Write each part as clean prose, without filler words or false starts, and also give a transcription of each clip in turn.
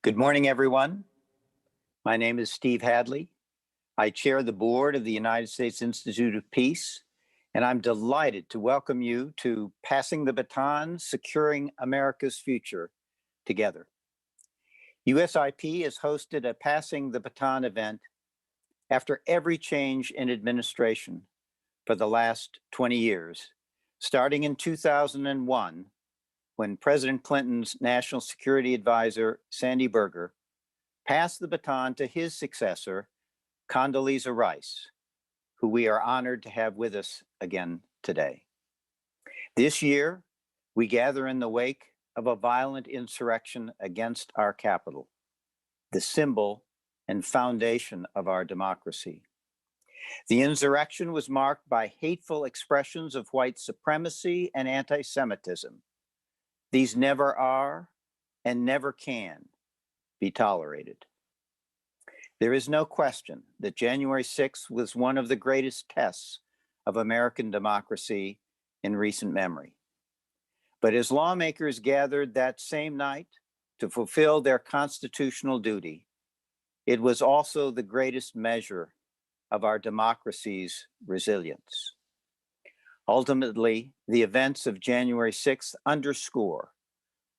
Good morning, everyone. My name is Steve Hadley. I chair the board of the United States Institute of Peace, and I'm delighted to welcome you to Passing the Baton, Securing America's Future Together. USIP has hosted a Passing the Baton event after every change in administration for the last 20 years, starting in 2001, when President Clinton's National Security Advisor, Sandy Berger, passed the baton to his successor, Condoleezza Rice, who we are honored to have with us again today. This year, we gather in the wake of a violent insurrection against our capital, the symbol and foundation of our democracy. The insurrection was marked by hateful expressions of white supremacy and anti-Semitism. These never are and never can be tolerated. There is no question that January 6th was one of the greatest tests of American democracy in recent memory. But as lawmakers gathered that same night to fulfill their constitutional duty, it was also the greatest measure of our democracy's resilience. Ultimately, the events of January 6th underscore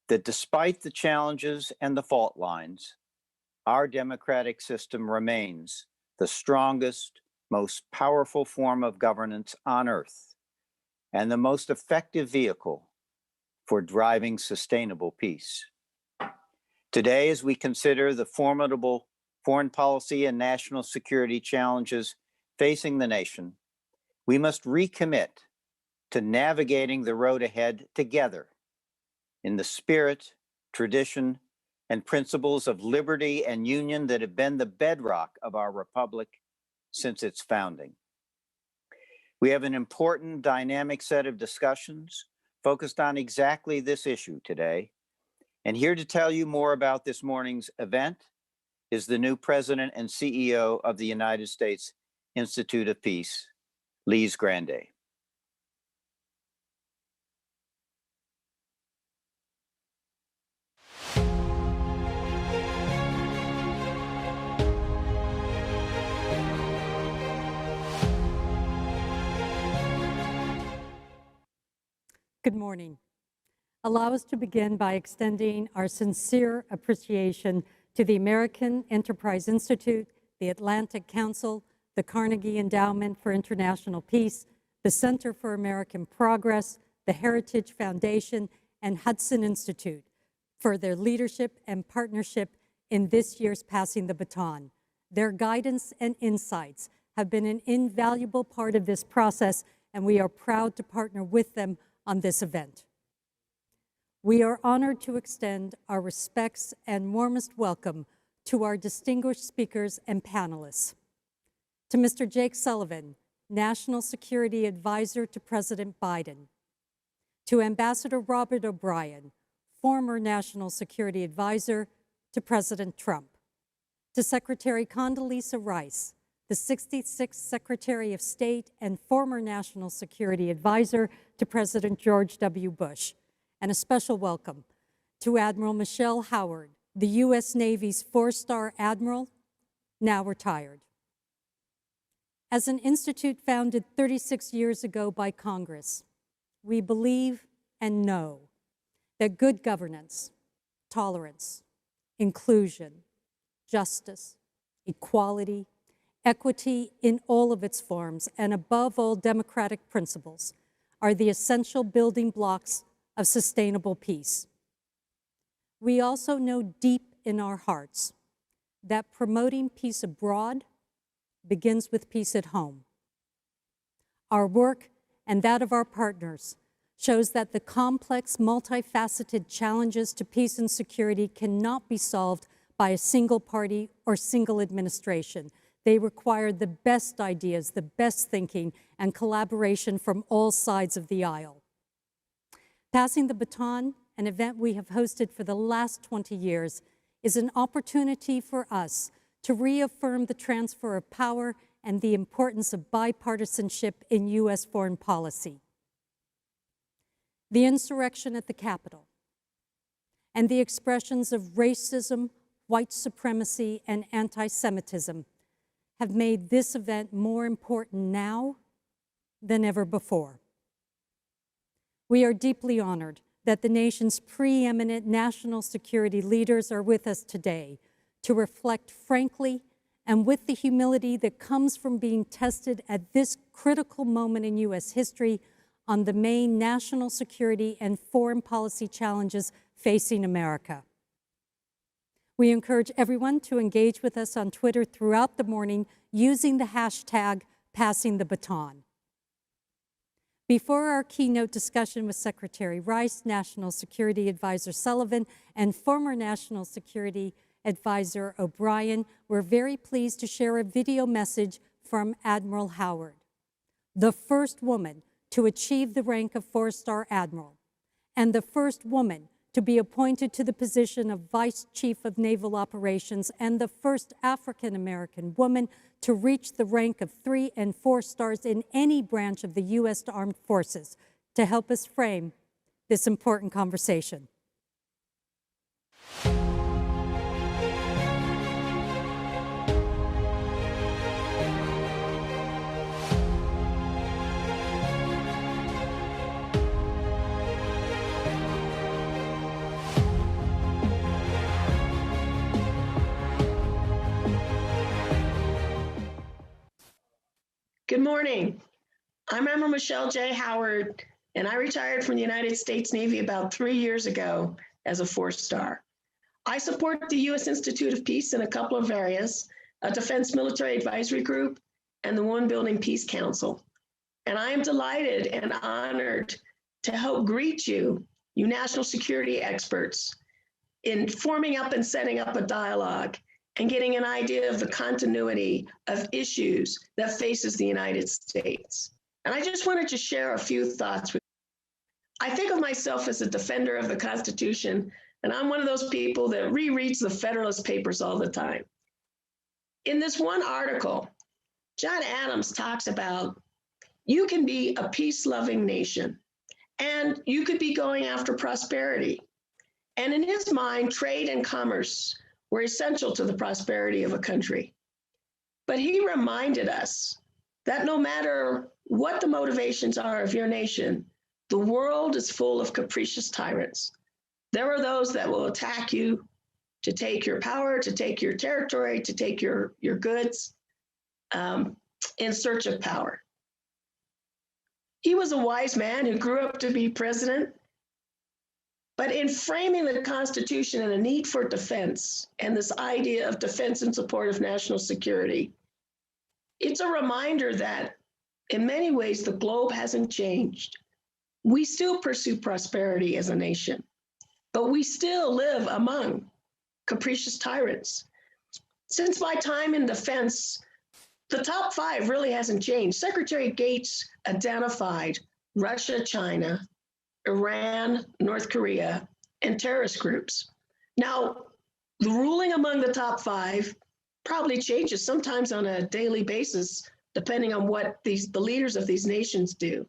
that despite the challenges and the fault lines, our democratic system remains the strongest, most powerful form of governance on earth and the most effective vehicle for driving sustainable peace. Today, as we consider the formidable foreign policy and national security challenges facing the nation, we must recommit to navigating the road ahead together in the spirit, tradition, and principles of liberty and union that have been the bedrock of our republic since its founding. We have an important dynamic set of discussions focused on exactly this issue today. And here to tell you more about this morning's event is the new president and CEO of the United States Institute of Peace, Lise Grande. Good morning. Allow us to begin by extending our sincere appreciation to the American Enterprise Institute, the Atlantic Council, the Carnegie Endowment for International Peace, the Center for American Progress, the Heritage Foundation, and Hudson Institute for their leadership and partnership in this year's Passing the Baton. Their guidance and insights have been an invaluable part of this process, and we are proud to partner with them on this event. We are honored to extend our respects and warmest welcome to our distinguished speakers and panelists. To Mr. Jake Sullivan, National Security Advisor to President Biden. To Ambassador Robert O'Brien, former National Security Advisor to President Trump. To Secretary Condoleezza Rice, the 66th Secretary of State and former National Security Advisor to President George W. Bush. And a special welcome to Admiral Michelle Howard, the U.S. Navy's four-star admiral, now retired. As an institute founded 36 years ago by Congress, we believe and know that good governance, tolerance, inclusion, justice, equality, equity in all of its forms, and above all, democratic principles are the essential building blocks of sustainable peace. We also know deep in our hearts that promoting peace abroad begins with peace at home. Our work and that of our partners shows that the complex, multifaceted challenges to peace and security cannot be solved by a single party or single administration. They require the best ideas, the best thinking, and collaboration from all sides of the aisle. Passing the Baton, an event we have hosted for the last 20 years, is an opportunity for us to reaffirm the transfer of power and the importance of bipartisanship in U.S. foreign policy. The insurrection at the Capitol and the expressions of racism, white supremacy, and anti-Semitism have made this event more important now than ever before. We are deeply honored that the nation's preeminent national security leaders are with us today to reflect frankly and with the humility that comes from being tested at this critical moment in U.S. history on the main national security and foreign policy challenges facing America. We encourage everyone to engage with us on Twitter throughout the morning using the hashtag #PassingTheBaton. Before our keynote discussion with Secretary Rice, National Security Advisor Sullivan, and former National Security Advisor O'Brien, we're very pleased to share a video message from Admiral Howard, the first woman to achieve the rank of 4-star admiral, and the first woman to be appointed to the position of Vice Chief of Naval Operations, and the first African-American woman to reach the rank of 3 and 4 stars in any branch of the U.S. Armed Forces, to help us frame this important conversation. Good morning. I'm Admiral Michelle J. Howard, and I retired from the United States Navy about 3 years ago as a 4-star. I support the U.S. Institute of Peace in a couple of areas, a Defense Military Advisory Group and the One Building Peace Council. And I am delighted and honored to help greet you national security experts, in forming up and setting up a dialogue and getting an idea of the continuity of issues that faces the United States. And I just wanted to share a few thoughts with you. I think of myself as a defender of the Constitution, and I'm one of those people that rereads the Federalist Papers all the time. In this one article, John Adams talks about you can be a peace-loving nation, and you could be going after prosperity. And in his mind, trade and commerce were essential to the prosperity of a country. But he reminded us that no matter what the motivations are of your nation, the world is full of capricious tyrants. There are those that will attack you to take your power, to take your territory, to take your goods in search of power. He was a wise man who grew up to be president. But in framing the Constitution and a need for defense and this idea of defense in support of national security, it's a reminder that in many ways the globe hasn't changed. We still pursue prosperity as a nation, but we still live among capricious tyrants. Since my time in defense, the top 5 really hasn't changed. Secretary Gates identified Russia, China, Iran, North Korea, and terrorist groups. Now, the ruling among the top 5 probably changes sometimes on a daily basis, depending on what the leaders of these nations do.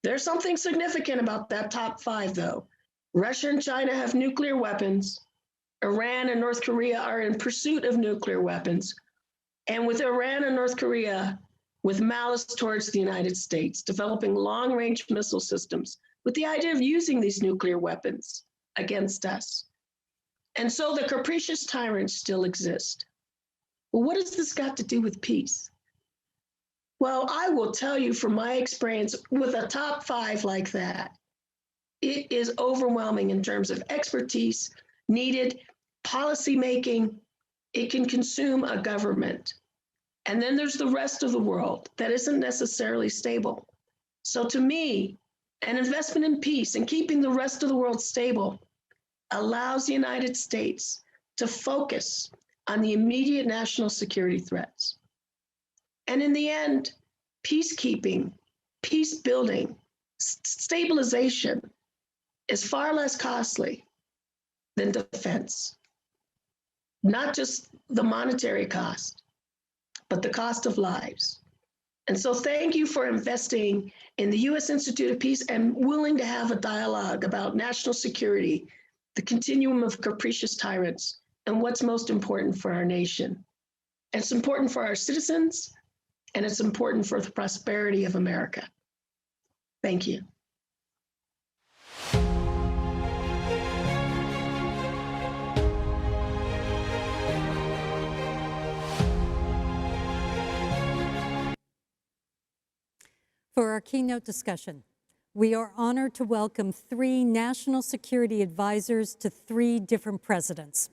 There's something significant about that top 5, though. Russia and China have nuclear weapons. Iran and North Korea are in pursuit of nuclear weapons. And with Iran and North Korea, with malice towards the United States, developing long-range missile systems, with the idea of using these nuclear weapons against us. And so the capricious tyrants still exist. Well, what has this got to do with peace? Well, I will tell you from my experience with a top 5 like that, it is overwhelming in terms of expertise needed, policy making. It can consume a government. And then there's the rest of the world that isn't necessarily stable. So to me, an investment in peace and keeping the rest of the world stable allows the United States to focus on the immediate national security threats. And in the end, peacekeeping, peace building, stabilization is far less costly than defense. Not just the monetary cost, but the cost of lives. And so thank you for investing in the U.S. Institute of Peace and willing to have a dialogue about national security, the continuum of capricious tyrants, and what's most important for our nation. It's important for our citizens, and it's important for the prosperity of America. Thank you. For our keynote discussion, we are honored to welcome 3 national security advisors to 3 different presidents.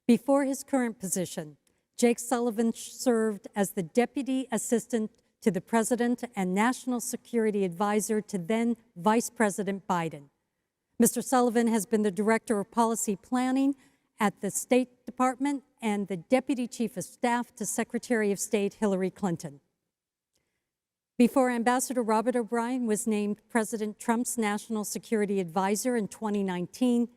Before his current position, Jake Sullivan served as the Deputy Assistant to the President and National Security Advisor to then Vice President Biden. Mr. Sullivan has been the Director of Policy Planning at the State Department and the Deputy Chief of Staff to Secretary of State Hillary Clinton. Before Ambassador Robert O'Brien was named President Trump's National Security Advisor in 2019,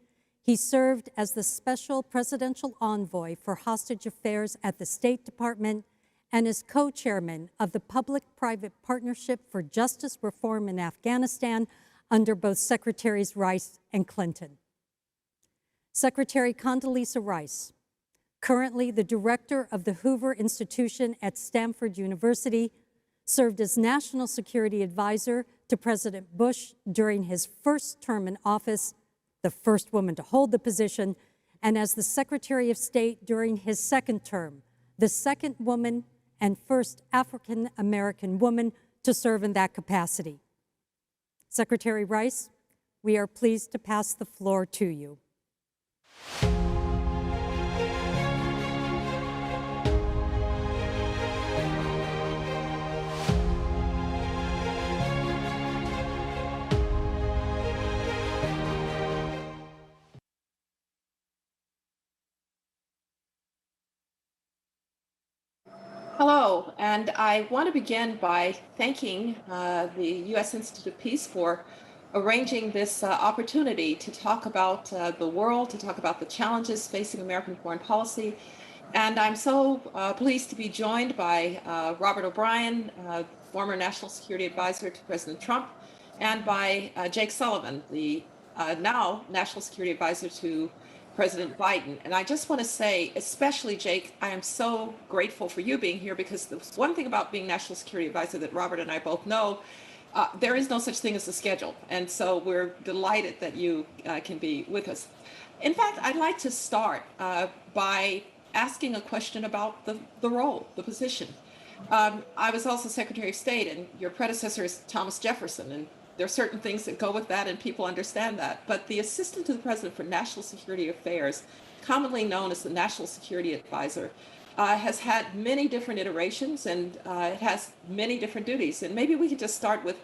he served as the Special Presidential Envoy for Hostage Affairs at the State Department and is co-chairman of the Public-Private Partnership for Justice Reform in Afghanistan under both Secretaries Rice and Clinton. Secretary Condoleezza Rice, currently the director of the Hoover Institution at Stanford University, served as National Security Advisor to President Bush during his first term in office, the first woman to hold the position, and as the Secretary of State during his second term, the second woman and first African-American woman to serve in that capacity. Secretary Rice, we are pleased to pass the floor to you. Hello, and I want to begin by thanking the U.S. Institute of Peace for arranging this opportunity to talk about the world, to talk about the challenges facing American foreign policy. And I'm so pleased to be joined by Robert O'Brien, former National Security Advisor to President Trump, and by Jake Sullivan, the now National Security Advisor to President Biden. And I just want to say, especially Jake, I am so grateful for you being here, because the one thing about being National Security Advisor that Robert and I both know, there is no such thing as a schedule. And so we're delighted that you can be with us. In fact, I'd like to start by asking a question about the role, the position. I was also Secretary of State, and your predecessor is Thomas Jefferson, and there are certain things that go with that, and people understand that. But the Assistant to the President for National Security Affairs, commonly known as the National Security Advisor, has had many different iterations, and it has many different duties. And maybe we could just start with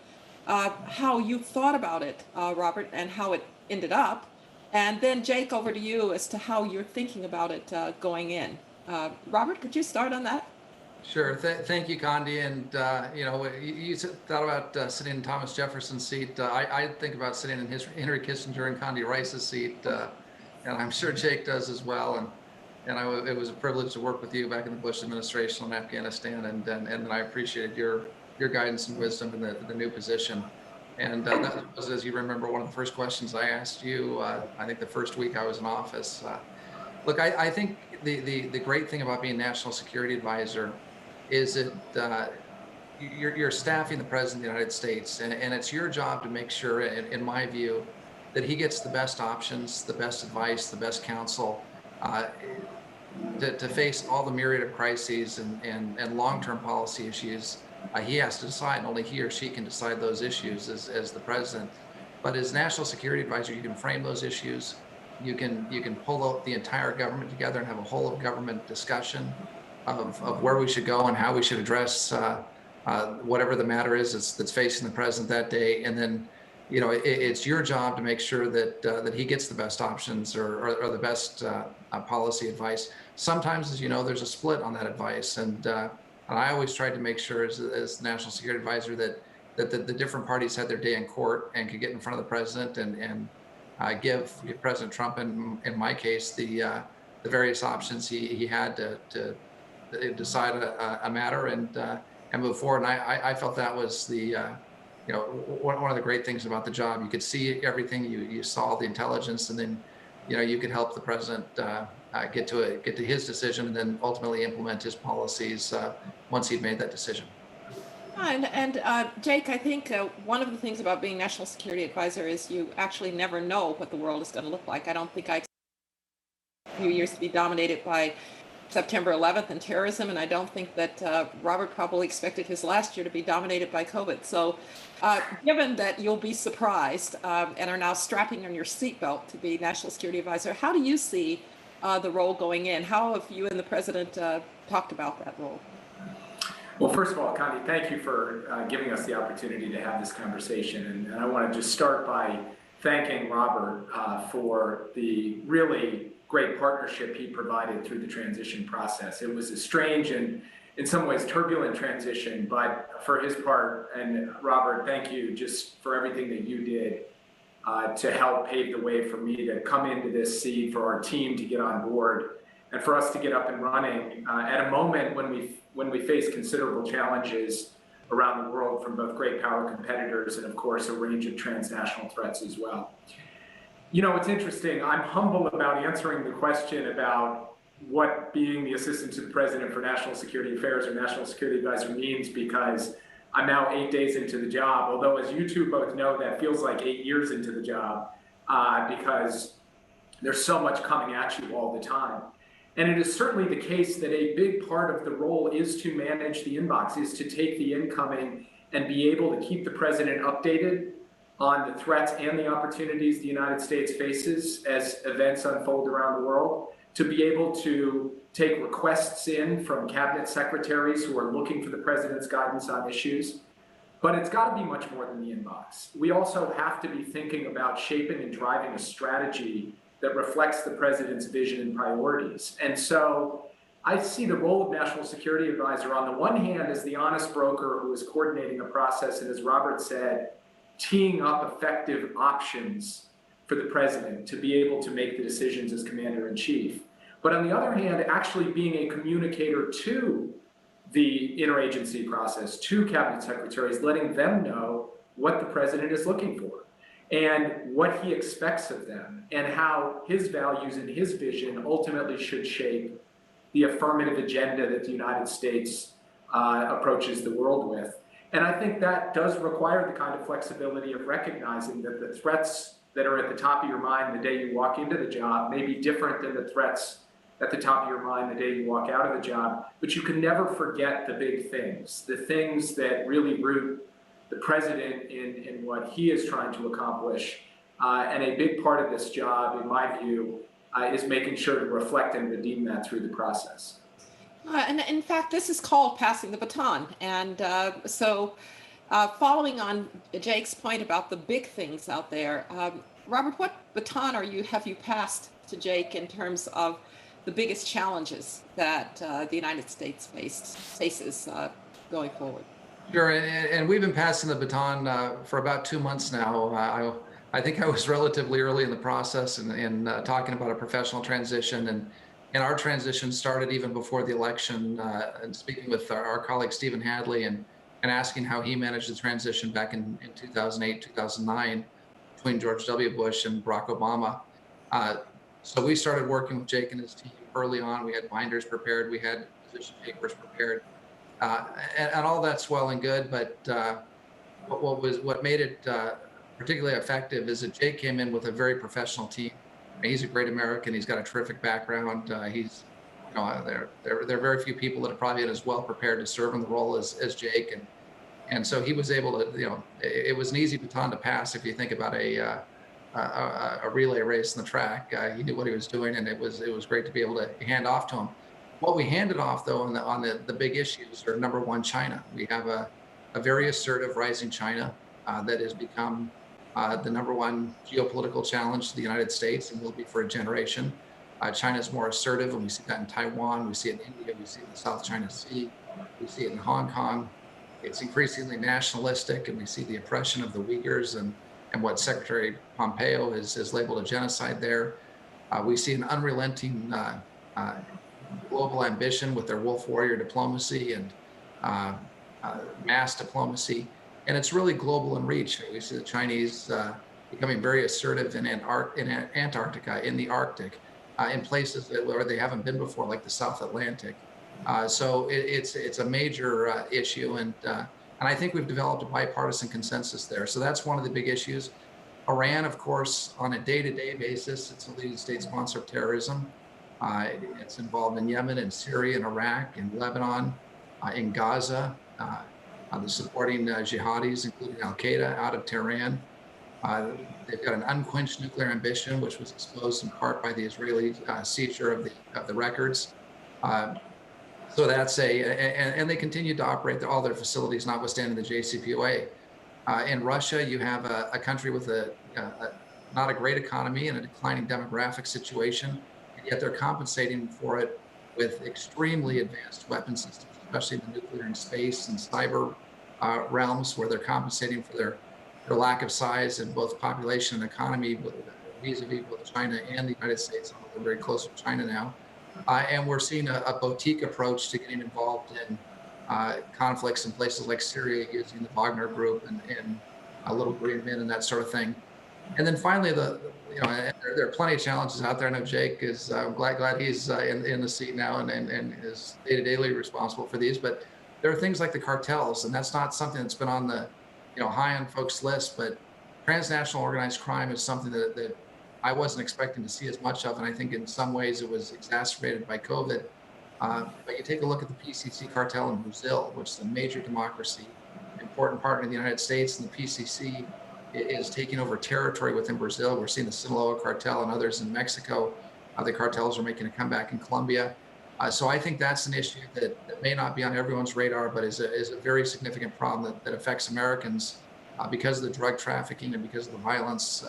how you thought about it, Robert, and how it ended up. And then, Jake, over to you as to how you're thinking about it going in. Robert, could you start on that? Sure. Thank you, Condi. And, you thought about sitting in Thomas Jefferson's seat. I think about sitting in Henry Kissinger and Condi Rice's seat. And I'm sure Jake does as well. And it was a privilege to work with you back in the Bush administration on Afghanistan. And I appreciated your guidance and wisdom in the new position. And that was, as you remember, one of the first questions I asked you, I think the first week I was in office. Look, I think the great thing about being National Security Advisor is that you're staffing the President of the United States, and it's your job to make sure, in my view, that he gets the best options, the best advice, the best counsel to face all the myriad of crises and long-term policy issues. He has to decide, and only he or she can decide those issues as the President. But as National Security Advisor, you can frame those issues. You can pull out the entire government together and have a whole of government discussion of where we should go and how we should address whatever the matter is that's facing the president that day. And then, it's your job to make sure that he gets the best options or the best policy advice. Sometimes, as you know, there's a split on that advice, and I always tried to make sure as National Security Advisor that the different parties had their day in court and could get in front of the president and give President Trump, in my case, the various options he had to decide a matter and move forward. And I felt that was one of the great things about the job. You could see everything, you saw the intelligence, and then you could help the president get to his decision and then ultimately implement his policies once he'd made that decision. Jake, I think one of the things about being National Security Advisor is you actually never know what the world is going to look like. I don't think I expect a few years to be dominated by September 11th and terrorism, and I don't think that Robert probably expected his last year to be dominated by COVID. So given that you'll be surprised and are now strapping on your seatbelt to be National Security Advisor, how do you see the role going in? How have you and the president talked about that role? Well, first of all, Condi, thank you for giving us the opportunity to have this conversation. And I want to just start by thanking Robert for the really great partnership he provided through the transition process. It was a strange and in some ways turbulent transition, but for his part, and Robert, thank you just for everything that you did to help pave the way for me to come into this seat, for our team to get on board, and for us to get up and running at a moment when we face considerable challenges around the world from both great power competitors and, of course, a range of transnational threats as well. It's interesting. I'm humble about answering the question about what being the Assistant to the President for National Security Affairs or National Security Advisor means, because I'm now 8 days into the job, although as you two both know, that feels like 8 years into the job because there's so much coming at you all the time. And it is certainly the case that a big part of the role is to manage the inbox, is to take the incoming and be able to keep the president updated on the threats and the opportunities the United States faces as events unfold around the world, to be able to take requests in from cabinet secretaries who are looking for the president's guidance on issues. But it's got to be much more than the inbox. We also have to be thinking about shaping and driving a strategy that reflects the president's vision and priorities. And so I see the role of National Security Advisor on the one hand as the honest broker who is coordinating a process, and as Robert said, teeing up effective options for the president to be able to make the decisions as commander-in-chief. But on the other hand, actually being a communicator to the interagency process, to cabinet secretaries, letting them know what the president is looking for and what he expects of them, and how his values and his vision ultimately should shape the affirmative agenda that the United States approaches the world with. And I think that does require the kind of flexibility of recognizing that the threats that are at the top of your mind the day you walk into the job may be different than the threats at the top of your mind the day you walk out of the job, but you can never forget the big things, the things that really root the president in what he is trying to accomplish. And a big part of this job, in my view, is making sure to reflect and redeem that through the process. And in fact, this is called passing the baton. And so following on Jake's point about the big things out there, Robert, what baton have you passed to Jake in terms of the biggest challenges that the United States faces going forward? Sure, and we've been passing the baton for about 2 months now. I think I was relatively early in the process in talking about a professional transition, and our transition started even before the election, and speaking with our colleague Stephen Hadley and asking how he managed the transition back in 2008, 2009 between George W. Bush and Barack Obama. So we started working with Jake and his team early on. We had binders prepared, we had position papers prepared, and all that's well and good, but what made it particularly effective is that Jake came in with a very professional team. He's a great American. He's got a terrific background. There are very few people that are probably as well prepared to serve in the role as Jake, and so he was able to. It was an easy baton to pass if you think about a relay race in the track. He knew what he was doing, and it was great to be able to hand off to him. What we handed off, though, on the big issues are, number one, China. We have a very assertive rising China that has become the number one geopolitical challenge to the United States, and will be for a generation. China is more assertive, and we see that in Taiwan, we see it in India, we see it in the South China Sea, we see it in Hong Kong. It's increasingly nationalistic, and we see the oppression of the Uyghurs and what Secretary Pompeo has labeled a genocide there. We see an unrelenting global ambition with their wolf warrior diplomacy and mass diplomacy. And it's really global in reach. We see the Chinese becoming very assertive in Antarctica, in the Arctic, in places where they haven't been before, like the South Atlantic. So it's a major issue, and I think we've developed a bipartisan consensus there. So that's one of the big issues. Iran, of course, on a day-to-day basis, it's a leading state sponsor of terrorism. It's involved in Yemen and Syria and Iraq and Lebanon, in Gaza, the supporting jihadis, including Al-Qaeda out of Tehran. They've got an unquenched nuclear ambition, which was exposed in part by the Israeli seizure of the records. So that's and they continue to operate all their facilities, notwithstanding the JCPOA. In Russia, you have a country with not a great economy and a declining demographic situation, and yet they're compensating for it with extremely advanced weapon systems, especially in the nuclear and space and cyber realms, where they're compensating for their lack of size in both population and economy vis-a-vis both China and the United States. They're very close to China now. And we're seeing a boutique approach to getting involved in conflicts in places like Syria, using the Wagner Group and Little Green Men and that sort of thing. And then finally, there are plenty of challenges out there. I know Jake is glad he's in the seat now and is daily responsible for these. But there are things like the cartels, and that's not something that's been on the high on folks' list. But transnational organized crime is something that I wasn't expecting to see as much of, and I think in some ways it was exacerbated by COVID. But you take a look at the PCC cartel in Brazil, which is a major democracy, important partner in the United States, and the PCC is taking over territory within Brazil. We're seeing the Sinaloa cartel and others in Mexico. The cartels are making a comeback in Colombia. So I think that's an issue that may not be on everyone's radar, but is a very significant problem that affects Americans because of the drug trafficking and because of the violence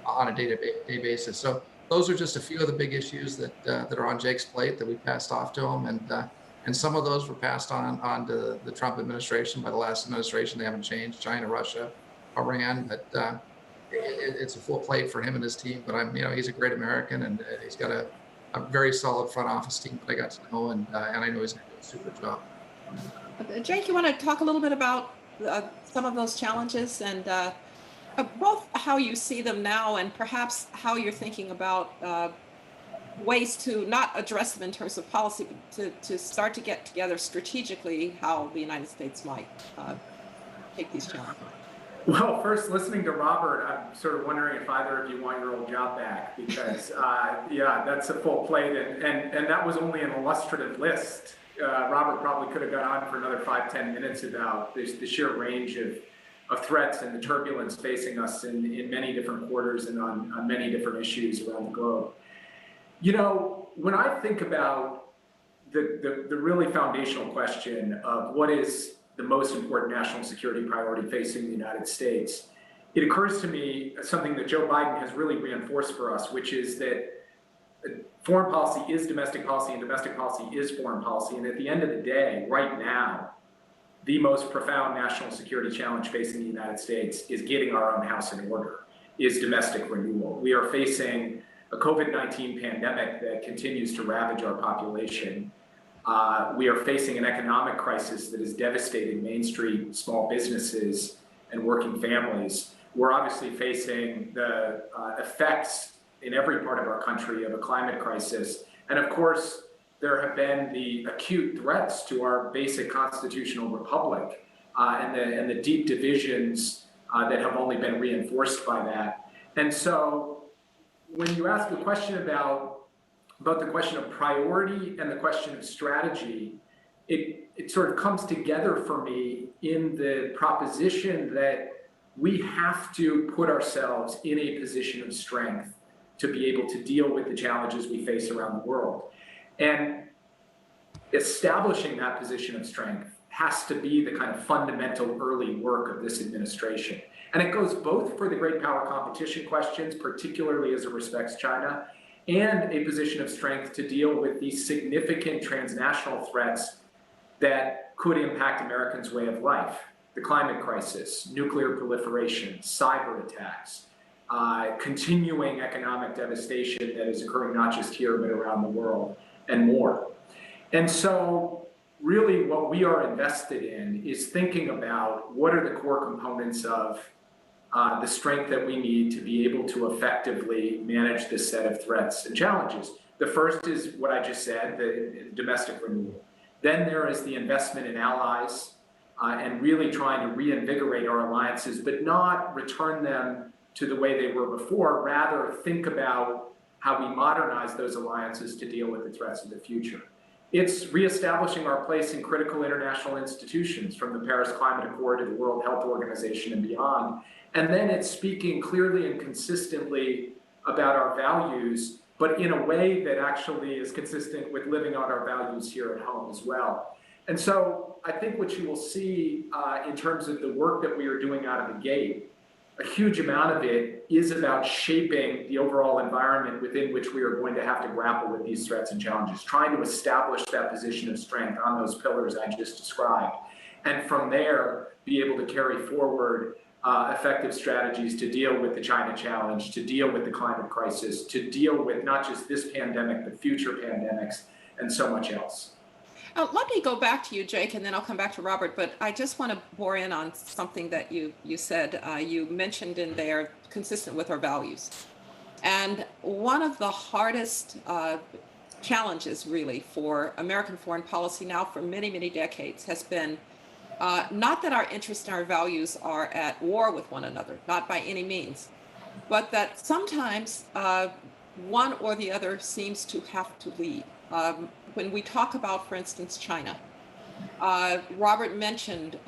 on a day-to-day basis. So those are just a few of the big issues that are on Jake's plate that we passed off to him, and some of those were passed on to the Trump administration by the last administration. They haven't changed: China, Russia, Iran. But it's a full plate for him and his team. But he's a great American, and he's got a very solid front office team that I got to know, and I know he's going to do a super job. Jake, you want to talk a little bit about some of those challenges and both how you see them now and perhaps how you're thinking about ways to not address them in terms of policy, but to start to get together strategically how the United States might take these challenges? Well, first, listening to Robert, I'm sort of wondering if either of you want your old job back, because yeah, that's a full plate, and that was only an illustrative list. Robert probably could have gone on for another 5-10 minutes about the sheer range of threats and the turbulence facing us in many different quarters and on many different issues around the globe. When I think about the really foundational question of what is the most important national security priority facing the United States, it occurs to me something that Joe Biden has really reinforced for us, which is that foreign policy is domestic policy and domestic policy is foreign policy. And at the end of the day, right now, the most profound national security challenge facing the United States is getting our own house in order, is domestic renewal. We are facing a COVID-19 pandemic that continues to ravage our population. We are facing an economic crisis that is devastating Main Street small businesses and working families. We're obviously facing the effects in every part of our country of a climate crisis. And of course, there have been the acute threats to our basic constitutional republic and the deep divisions that have only been reinforced by that. And so when you ask the question about the question of priority and the question of strategy, it sort of comes together for me in the proposition that we have to put ourselves in a position of strength to be able to deal with the challenges we face around the world. And establishing that position of strength has to be the kind of fundamental early work of this administration. And it goes both for the great power competition questions, particularly as it respects China, and a position of strength to deal with these significant transnational threats that could impact Americans' way of life. The climate crisis, nuclear proliferation, cyber attacks, continuing economic devastation that is occurring not just here, but around the world, and more. And so really what we are invested in is thinking about what are the core components of the strength that we need to be able to effectively manage this set of threats and challenges. The first is what I just said, the domestic renewal. Then there is the investment in allies and really trying to reinvigorate our alliances, but not return them to the way they were before, rather think about how we modernize those alliances to deal with the threats of the future. It's reestablishing our place in critical international institutions, from the Paris Climate Accord to the World Health Organization and beyond. And then it's speaking clearly and consistently about our values, but in a way that actually is consistent with living out our values here at home as well. And so I think what you will see in terms of the work that we are doing out of the gate, a huge amount of it is about shaping the overall environment within which we are going to have to grapple with these threats and challenges, trying to establish that position of strength on those pillars I just described. And from there, be able to carry forward effective strategies to deal with the China challenge, to deal with the climate crisis, to deal with not just this pandemic, but future pandemics, and so much else. Let me go back to you, Jake, and then I'll come back to Robert, but I just want to bore in on something that you said. You mentioned in there, consistent with our values. And one of the hardest challenges, really, for American foreign policy now for many, many decades has been not that our interests and our values are at war with one another, not by any means, but that sometimes one or the other seems to have to lead. When we talk about, for instance, China, Robert mentioned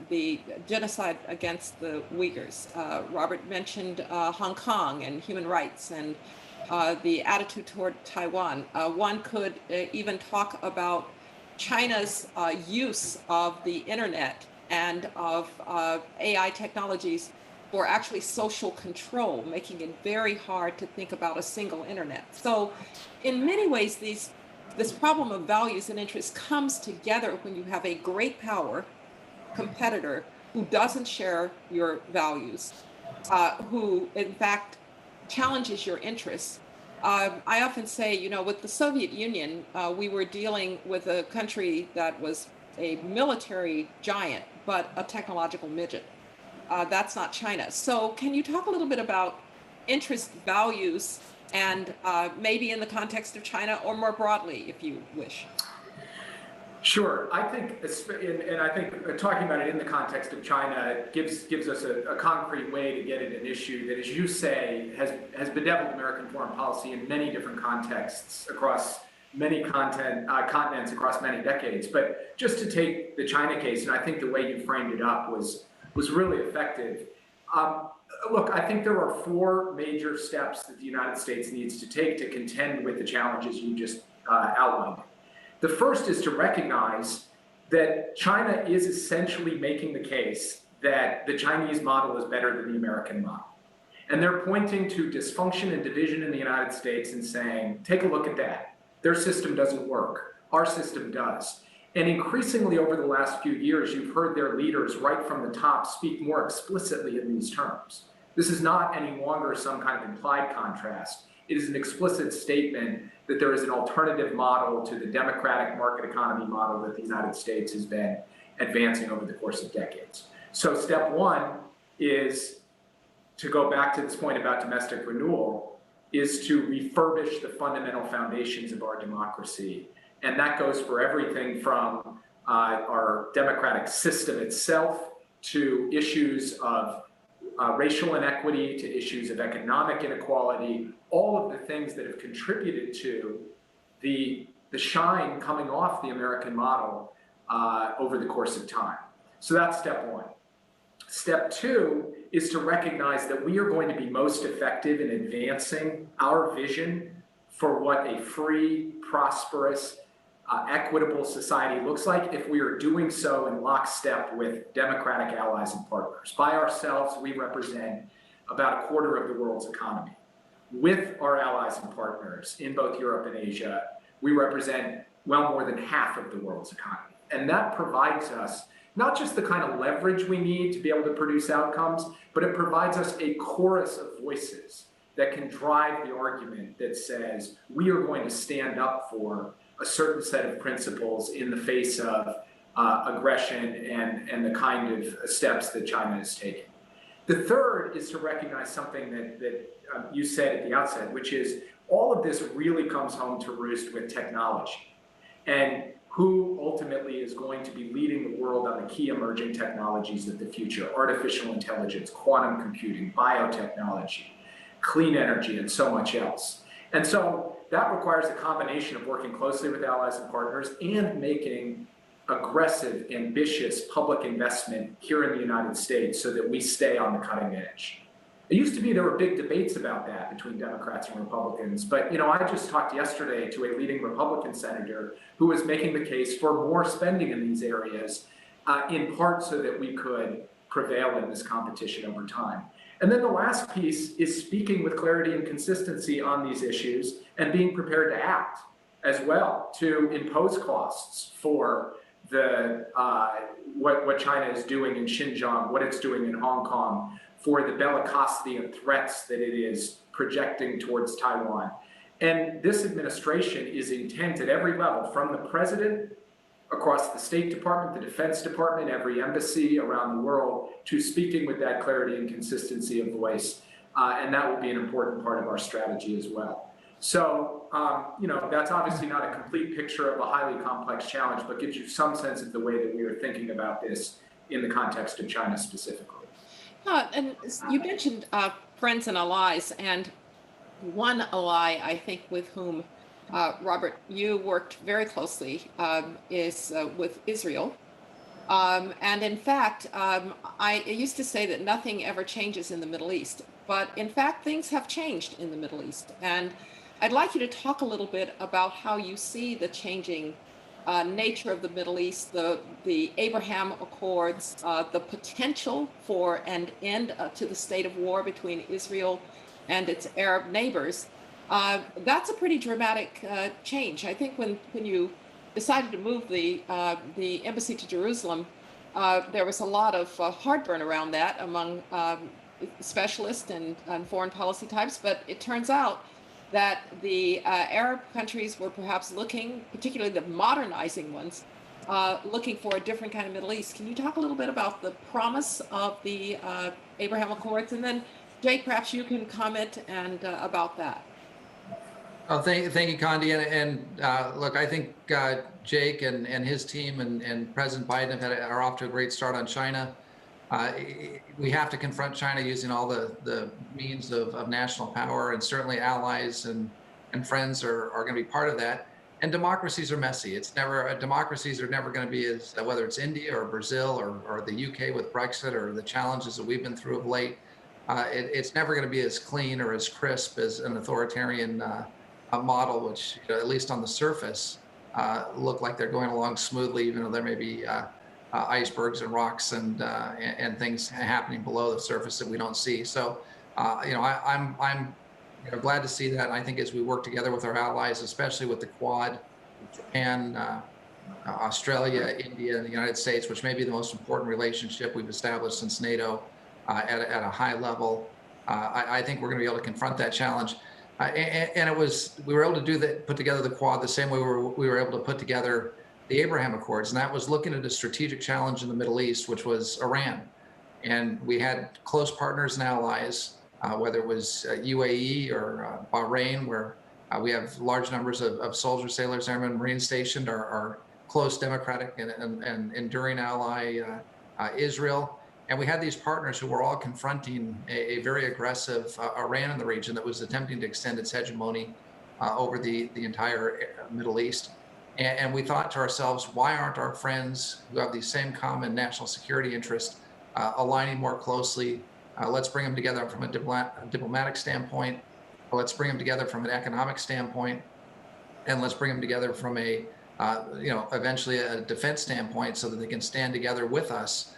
the genocide against the Uyghurs. Robert mentioned Hong Kong and human rights and the attitude toward Taiwan. One could even talk about China's use of the internet and of AI technologies for actually social control, making it very hard to think about a single internet. So in many ways, this problem of values and interests comes together when you have a great power competitor who doesn't share your values, who in fact challenges your interests. I often say, you know, with the Soviet Union, we were dealing with a country that was a military giant, but a technological midget. That's not China. So can you talk a little bit about interest, values, and maybe in the context of China, or more broadly, if you wish? Sure. I think, and I think talking about it in the context of China gives us a concrete way to get at an issue that, as you say, has bedeviled American foreign policy in many different contexts across many continents across many decades. But just to take the China case, and I think the way you framed it up was really effective. Look, I think there are four major steps that the United States needs to take to contend with the challenges you just outlined. The first is to recognize that China is essentially making the case that the Chinese model is better than the American model. And they're pointing to dysfunction and division in the United States and saying, take a look at that. Their system doesn't work. Our system does. And increasingly over the last few years, you've heard their leaders right from the top speak more explicitly in these terms. This is not any longer some kind of implied contrast. It is an explicit statement that there is an alternative model to the democratic market economy model that the United States has been advancing over the course of decades. So step one is, to go back to this point about domestic renewal, is to refurbish the fundamental foundations of our democracy. And that goes for everything from our democratic system itself to issues of racial inequity, to issues of economic inequality, all of the things that have contributed to the shine coming off the American model over the course of time. So that's step one. Step two is to recognize that we are going to be most effective in advancing our vision for what a free, prosperous, equitable society looks like if we are doing so in lockstep with democratic allies and partners. By ourselves, we represent about a quarter of the world's economy. With our allies and partners in both Europe and Asia, we represent well more than half of the world's economy. And that provides us not just the kind of leverage we need to be able to produce outcomes, but it provides us a chorus of voices that can drive the argument that says we are going to stand up for a certain set of principles in the face of aggression and the kind of steps that China is taking. The third is to recognize something that you said at the outset, which is all of this really comes home to roost with technology. And who ultimately is going to be leading the world on the key emerging technologies of the future: artificial intelligence, quantum computing, biotechnology, clean energy, and so much else. And so that requires a combination of working closely with allies and partners and making aggressive, ambitious public investment here in the United States so that we stay on the cutting edge. It used to be there were big debates about that between Democrats and Republicans, but I just talked yesterday to a leading Republican senator who was making the case for more spending in these areas, in part so that we could prevail in this competition over time. And then the last piece is speaking with clarity and consistency on these issues and being prepared to act as well, to impose costs for what China is doing in Xinjiang, what it's doing in Hong Kong, for the bellicosity and threats that it is projecting towards Taiwan. And this administration is intent at every level, from the president across the State Department, the Defense Department, every embassy around the world, to speaking with that clarity and consistency of voice. And that will be an important part of our strategy as well. So, that's obviously not a complete picture of a highly complex challenge, but gives you some sense of the way that we are thinking about this in the context of China specifically. And you mentioned friends and allies, and one ally, I think, with whom, Robert, you worked very closely is with Israel. And in fact, I used to say that nothing ever changes in the Middle East, but in fact, things have changed in the Middle East. And I'd like you to talk a little bit about how you see the changing nature of the Middle East, the Abraham Accords, the potential for an end to the state of war between Israel and its Arab neighbors. That's a pretty dramatic change. I think when you decided to move the embassy to Jerusalem, there was a lot of heartburn around that among specialists and foreign policy types, but it turns out that the Arab countries were perhaps looking, particularly the modernizing ones, looking for a different kind of Middle East. Can you talk a little bit about the promise of the Abraham Accords? And then, Jake, perhaps you can comment about that. Oh, thank you, Condi. And look, I think Jake and his team and President Biden are off to a great start on China. We have to confront China using all the means of national power, and certainly allies and friends are going to be part of that. And democracies are messy. Democracies are never going to be as, whether it's India or Brazil or the UK with Brexit or the challenges that we've been through of late, it's never going to be as clean or as crisp as an authoritarian model, which, at least on the surface, look like they're going along smoothly, even though there may be icebergs and rocks and things happening below the surface that we don't see. So, I'm glad to see that. And I think as we work together with our allies, especially with the Quad, Japan, Australia, India, and the United States, which may be the most important relationship we've established since NATO at a high level, I think we're going to be able to confront that challenge. And we were able to put together the Quad the same way we were able to put together the Abraham Accords, and that was looking at a strategic challenge in the Middle East, which was Iran. And we had close partners and allies, whether it was UAE or Bahrain, where we have large numbers of soldiers, sailors, airmen, Marines stationed, our close democratic and enduring ally, Israel. And we had these partners who were all confronting a very aggressive Iran in the region that was attempting to extend its hegemony over the entire Middle East. And we thought to ourselves, why aren't our friends who have these same common national security interests aligning more closely? Let's bring them together from a diplomatic standpoint. Let's bring them together from an economic standpoint. And let's bring them together from eventually a defense standpoint so that they can stand together with us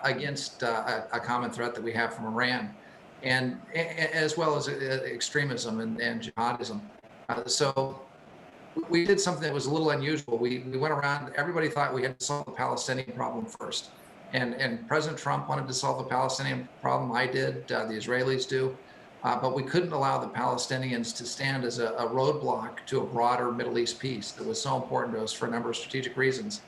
against a common threat that we have from Iran, and as well as extremism and jihadism. So we did something that was a little unusual. We went around, everybody thought we had to solve the Palestinian problem first. And President Trump wanted to solve the Palestinian problem. I did, the Israelis do. But we couldn't allow the Palestinians to stand as a roadblock to a broader Middle East peace that was so important to us for a number of strategic reasons.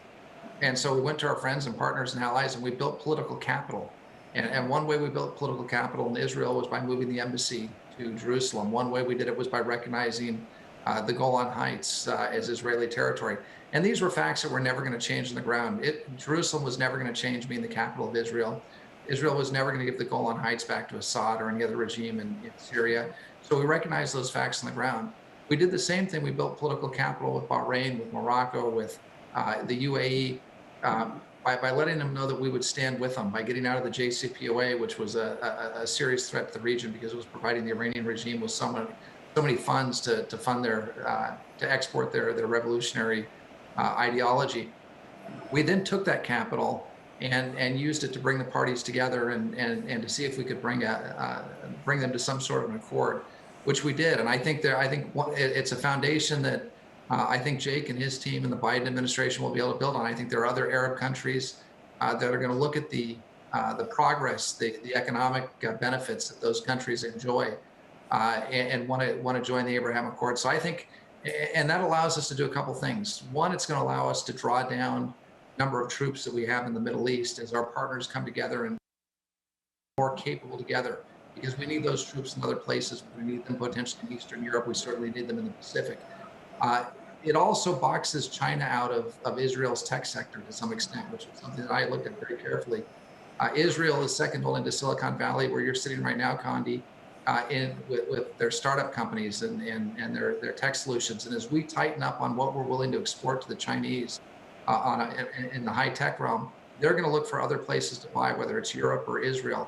And so we went to our friends and partners and allies, and we built political capital And one way we built political capital in Israel was by moving the embassy to Jerusalem. One way we did it was by recognizing the Golan Heights as Israeli territory. And these were facts that were never going to change on the ground. Jerusalem was never going to change being the capital of Israel. Israel was never going to give the Golan Heights back to Assad or any other regime in Syria. So we recognized those facts on the ground. We did the same thing. We built political capital with Bahrain, with Morocco, with the UAE, by letting them know that we would stand with them, by getting out of the JCPOA, which was a serious threat to the region because it was providing the Iranian regime with so many funds to fund to export their revolutionary ideology. We then took that capital and used it to bring the parties together and to see if we could bring them to some sort of an accord, which we did. And I think it's a foundation that I think Jake and his team and the Biden administration will be able to build on. I think there are other Arab countries that are going to look at the progress, the economic benefits that those countries enjoy, and want to join the Abraham Accords. So I think, and that allows us to do a couple things. One, it's going to allow us to draw down the number of troops that we have in the Middle East as our partners come together and more capable together, because we need those troops in other places. We need them potentially in Eastern Europe. We certainly need them in the Pacific. It also boxes China out of Israel's tech sector to some extent, which is something that I looked at very carefully. Israel is second only to Silicon Valley, where you're sitting right now, Condi, with their startup companies and their tech solutions. And as we tighten up on what we're willing to export to the Chinese in the high tech realm, they're going to look for other places to buy, whether it's Europe or Israel.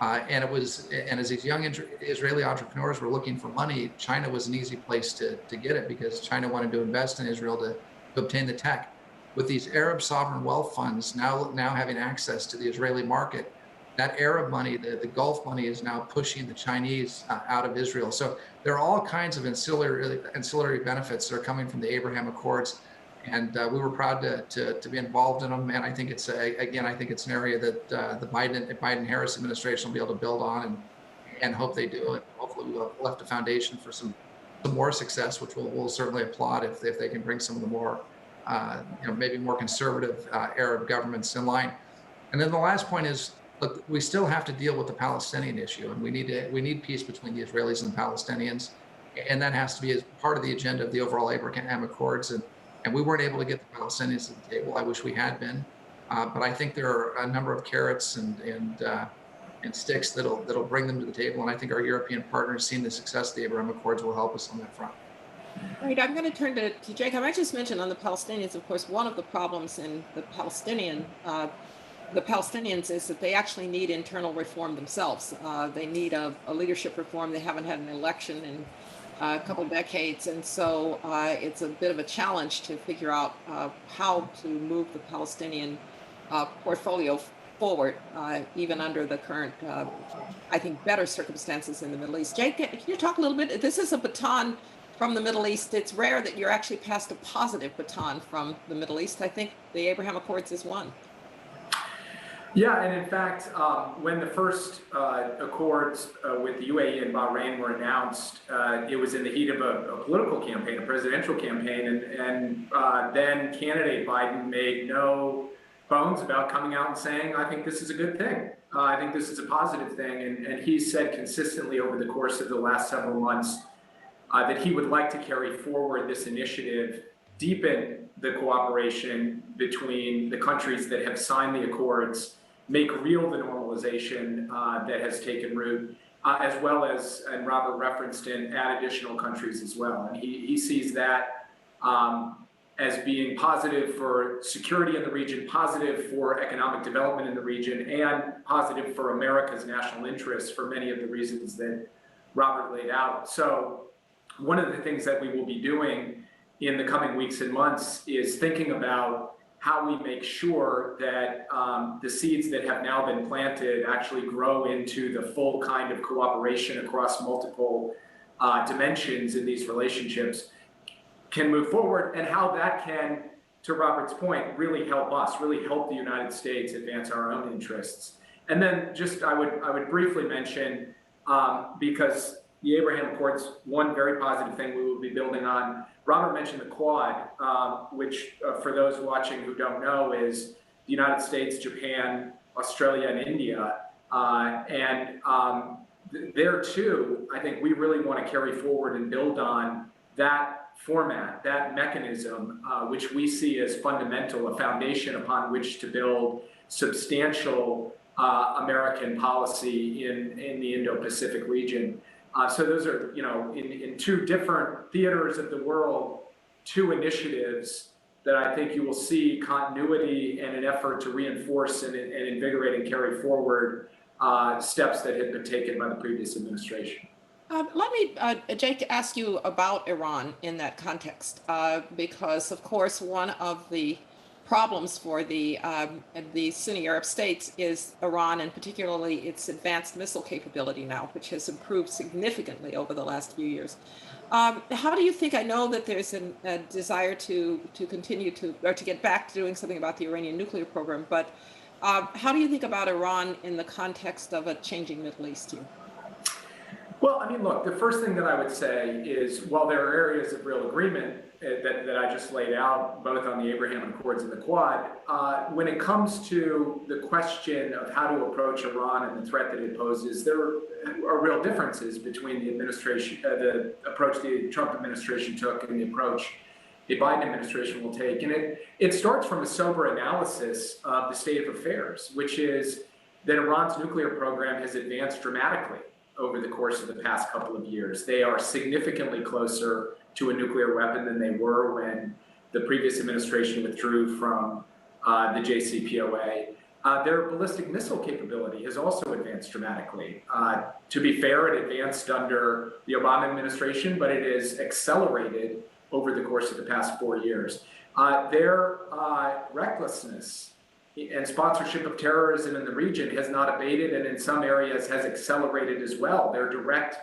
And as these young Israeli entrepreneurs were looking for money, China was an easy place to get it, because China wanted to invest in Israel to obtain the tech. With these Arab sovereign wealth funds now having access to the Israeli market, that Arab money, the Gulf money, is now pushing the Chinese out of Israel. So there are all kinds of ancillary benefits that are coming from the Abraham Accords. And we were proud to be involved in them. And I think it's an area that the Biden-Harris administration will be able to build on and hope they do. And hopefully we'll have left a foundation for some more success, which we'll certainly applaud if they can bring some of the more, maybe more conservative Arab governments in line. And then the last point is, look, we still have to deal with the Palestinian issue, and we need peace between the Israelis and the Palestinians, and that has to be as part of the agenda of the overall Abraham Accords. And we weren't able to get the Palestinians to the table. I wish we had been, but I think there are a number of carrots and sticks that'll bring them to the table. And I think our European partners, seeing the success of the Abraham Accords, will help us on that front. Right, I'm going to turn to Jake. I might just mention on the Palestinians, of course, one of the problems in the Palestinians is that they actually need internal reform themselves. They need a leadership reform. They haven't had an election in a couple of decades, and so it's a bit of a challenge to figure out how to move the Palestinian portfolio forward, even under the current, I think, better circumstances in the Middle East. Jake, can you talk a little bit? This is a baton from the Middle East. It's rare that you're actually passed a positive baton from the Middle East. I think the Abraham Accords is one. Yeah, and in fact, when the first accords with the UAE and Bahrain were announced, it was in the heat of a political campaign, a presidential campaign, and then candidate Biden made no bones about coming out and saying, I think this is a good thing. I think this is a positive thing. And he said consistently over the course of the last several months that he would like to carry forward this initiative, deepen the cooperation between the countries that have signed the accords, make real the normalization that has taken root, as well as, and Robert referenced in, add additional countries as well. And he sees that as being positive for security in the region, positive for economic development in the region, and positive for America's national interests for many of the reasons that Robert laid out. So one of the things that we will be doing in the coming weeks and months is thinking about how we make sure that the seeds that have now been planted actually grow into the full kind of cooperation across multiple dimensions in these relationships can move forward, and how that can, to Robert's point, really help us, really help the United States advance our own interests. And then just I would briefly mention, because the Abraham Accords, one very positive thing we will be building on. Robert mentioned the Quad, which for those watching who don't know is the United States, Japan, Australia, and India. There too, I think we really want to carry forward and build on that format, that mechanism, which we see as fundamental, a foundation upon which to build substantial American policy in the Indo-Pacific region. So those are, in two different theaters of the world, two initiatives that I think you will see continuity and an effort to reinforce and invigorate and carry forward steps that had been taken by the previous administration. Let me, Jake, ask you about Iran in that context, because, of course, one of the problems for the Sunni Arab states is Iran, and particularly its advanced missile capability now, which has improved significantly over the last few years. How do you think, I know that there's a desire to continue to, or to get back to doing something about the Iranian nuclear program, but how do you think about Iran in the context of a changing Middle East here? Well, I mean, look, the first thing that I would say is, while there are areas of real agreement that I just laid out, both on the Abraham Accords and the Quad, when it comes to the question of how to approach Iran and the threat that it poses, there are real differences between the administration, the approach the Trump administration took and the approach the Biden administration will take. And it starts from a sober analysis of the state of affairs, which is that Iran's nuclear program has advanced dramatically over the course of the past couple of years. They are significantly closer to a nuclear weapon than they were when the previous administration withdrew from the JCPOA. Their ballistic missile capability has also advanced dramatically. To be fair, it advanced under the Obama administration, but it has accelerated over the course of the past 4 years. Their recklessness and sponsorship of terrorism in the region has not abated, and in some areas has accelerated as well. Their direct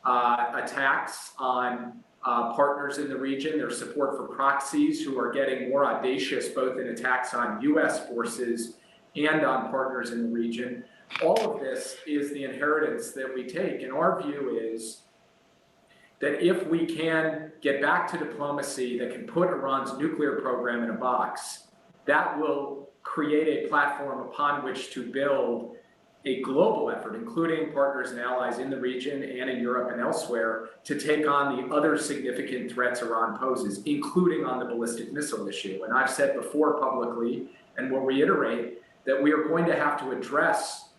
attacks on partners in the region, their support for proxies who are getting more audacious, both in attacks on US forces and on partners in the region. All of this is the inheritance that we take. And our view is that if we can get back to diplomacy that can put Iran's nuclear program in a box, that will create a platform upon which to build a global effort, including partners and allies in the region and in Europe and elsewhere, to take on the other significant threats Iran poses, including on the ballistic missile issue. And I've said before publicly, and will reiterate, that we are going to have to address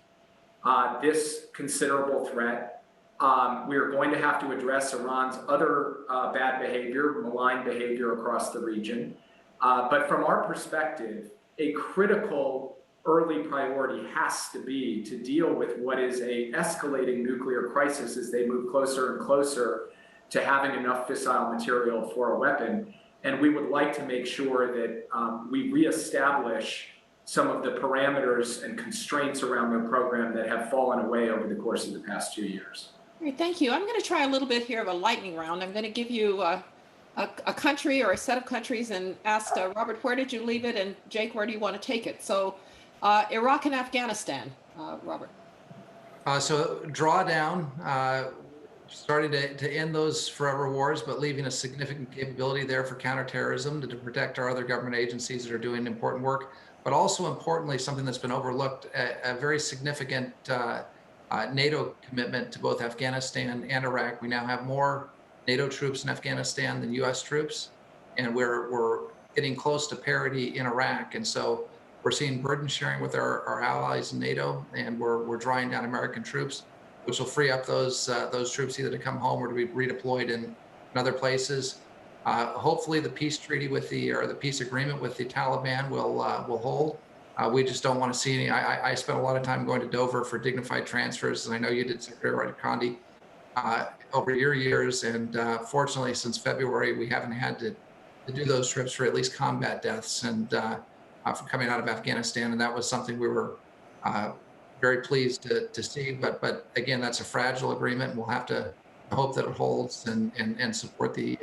this considerable threat. We are going to have to address Iran's other bad behavior, malign behavior across the region. But from our perspective, a critical early priority has to be to deal with what is a escalating nuclear crisis as they move closer and closer to having enough fissile material for a weapon. And we would like to make sure that we reestablish some of the parameters and constraints around their program that have fallen away over the course of the past 2 years. Great, thank you. I'm going to try a little bit here of a lightning round. I'm going to give you a country or a set of countries and ask Robert, where did you leave it? And Jake, where do you want to take it? So Iraq and Afghanistan, Robert. So drawdown, starting to end those forever wars, but leaving a significant capability there for counterterrorism to protect our other government agencies that are doing important work. But also importantly, something that's been overlooked, a very significant NATO commitment to both Afghanistan and Iraq. We now have more NATO troops in Afghanistan than US troops, and we're getting close to parity in Iraq. And so we're seeing burden sharing with our allies in NATO, and we're drawing down American troops, which will free up those troops either to come home or to be redeployed in other places. Hopefully the peace treaty or the peace agreement with the Taliban will hold. We just don't want to see any. I spent a lot of time going to Dover for dignified transfers, and I know you did, Secretary Condi, over your years. And fortunately, since February, we haven't had to do those trips for at least combat deaths and from coming out of Afghanistan. And that was something we were very pleased to see. But again, that's a fragile agreement. We'll have to hope that it holds and support the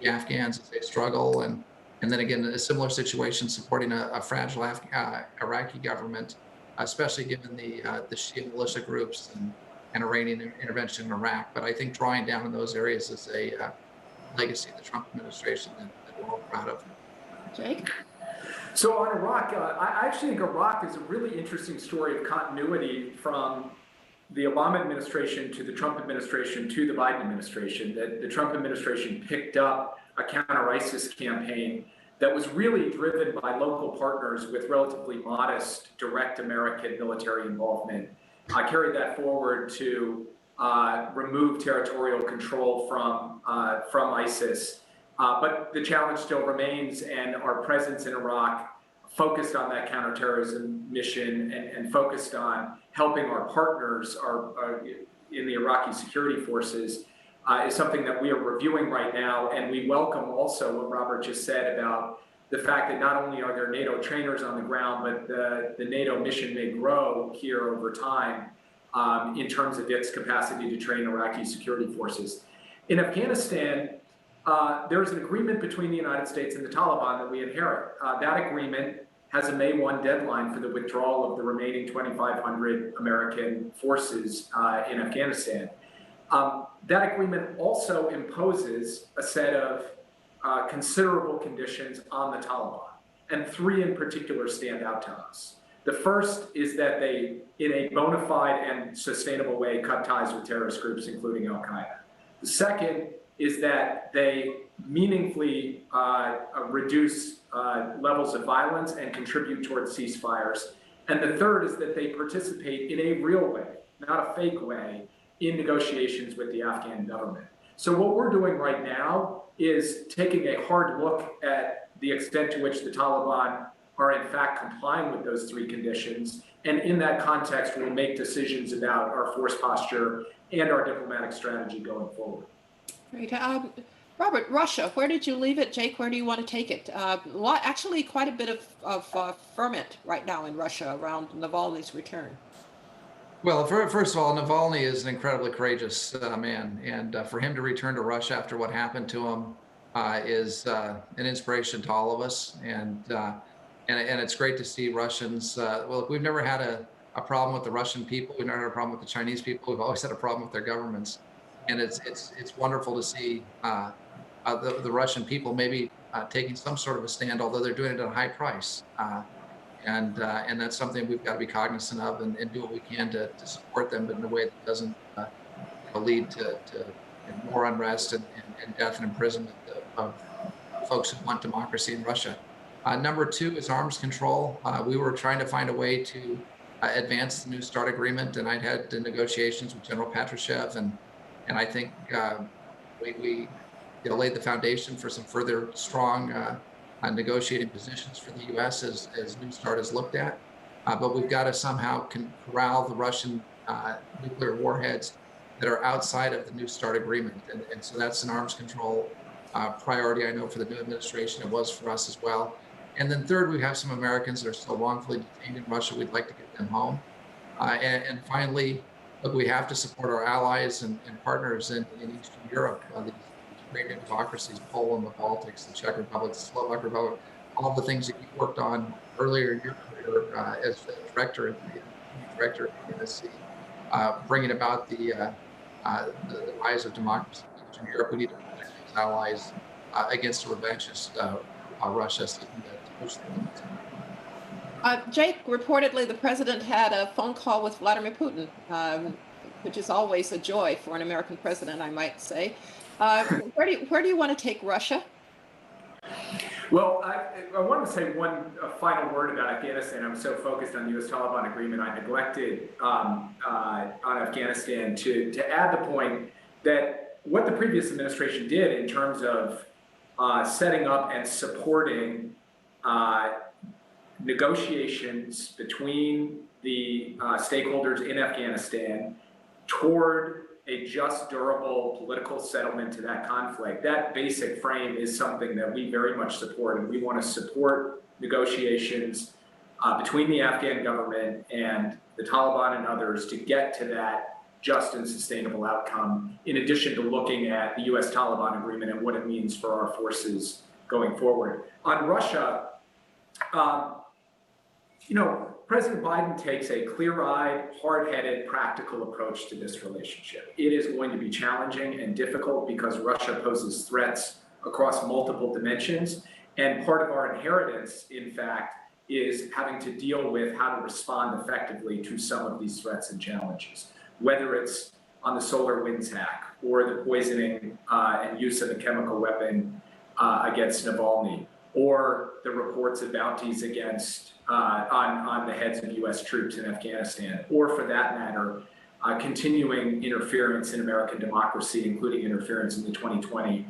Afghans as they struggle. And then again, a similar situation supporting a fragile Iraqi government, especially given the Shia militia groups and Iranian intervention in Iraq. But I think drawing down in those areas is a legacy of the Trump administration that we're all proud of. Jake? So on Iraq, I actually think Iraq is a really interesting story of continuity from the Obama administration to the Trump administration to the Biden administration. That the Trump administration picked up a counter-ISIS campaign that was really driven by local partners with relatively modest direct American military involvement. I carried that forward to remove territorial control from ISIS. But the challenge still remains, and our presence in Iraq, focused on that counterterrorism mission and focused on helping our partners in the Iraqi security forces, is something that we are reviewing right now. And we welcome also what Robert just said about the fact that not only are there NATO trainers on the ground, but the NATO mission may grow here over time in terms of its capacity to train Iraqi security forces. In Afghanistan, there's an agreement between the United States and the Taliban that we inherit. That agreement has a May 1 deadline for the withdrawal of the remaining 2,500 American forces in Afghanistan. That agreement also imposes a set of considerable conditions on the Taliban, and three in particular stand out to us. The first is that they, in a bona fide and sustainable way, cut ties with terrorist groups, including Al-Qaeda. The second is that they meaningfully reduce levels of violence and contribute towards ceasefires. And the third is that they participate in a real way, not a fake way, in negotiations with the Afghan government. So what we're doing right now is taking a hard look at the extent to which the Taliban are in fact complying with those three conditions. And in that context, we'll make decisions about our force posture and our diplomatic strategy going forward. Great. Robert, Russia, where did you leave it? Jake, where do you want to take it? Actually, quite a bit of ferment right now in Russia around Navalny's return. Well, first of all, Navalny is an incredibly courageous man, and for him to return to Russia after what happened to him is an inspiration to all of us. And it's great to see Russians. Well, look, we've never had a problem with the Russian people. We've never had a problem with the Chinese people. We've always had a problem with their governments, and it's wonderful to see the Russian people maybe taking some sort of a stand, although they're doing it at a high price. And that's something we've got to be cognizant of and do what we can to support them, but in a way that doesn't lead to more unrest and death and imprisonment of folks who want democracy in Russia. Number two is arms control. We were trying to find a way to advance the New START agreement, and I'd had the negotiations with General Patrushev, and I think we laid the foundation for some further strong negotiating positions for the U.S. as New START is looked at. But we've got to somehow corral the Russian nuclear warheads that are outside of the New START agreement. And so that's an arms control priority, I know, for the new administration. It was for us as well. And then third, we have some Americans that are still wrongfully detained in Russia. We'd like to get them home. And finally, look, we have to support our allies and partners in Eastern Europe. These great new democracies, Poland, the Baltics, the Czech Republic, the Slovak Republic, all the things that you worked on earlier in your career as the director of the NSC, bringing about the rise of democracy in Eastern Europe. We need to protect those allies against a revanchist Russia seeking to push the limits. Jake, reportedly the president had a phone call with Vladimir Putin, which is always a joy for an American president, I might say. Where do you want to take Russia? Well, I want to say one final word about Afghanistan. I'm so focused on the U.S.-Taliban agreement, I neglected on Afghanistan to add the point that what the previous administration did in terms of setting up and supporting negotiations between the stakeholders in Afghanistan toward a just, durable political settlement to that conflict. That basic frame is something that we very much support, and we want to support negotiations between the Afghan government and the Taliban and others to get to that just and sustainable outcome, in addition to looking at the U.S.-Taliban agreement and what it means for our forces going forward. On Russia, President Biden takes a clear-eyed, hard-headed, practical approach to this relationship. It is going to be challenging and difficult because Russia poses threats across multiple dimensions. And part of our inheritance, in fact, is having to deal with how to respond effectively to some of these threats and challenges, whether it's on the solar winds hack or the poisoning and use of a chemical weapon against Navalny, or the reports of bounties against on the heads of U.S. troops in Afghanistan, or for that matter, continuing interference in American democracy, including interference in the 2020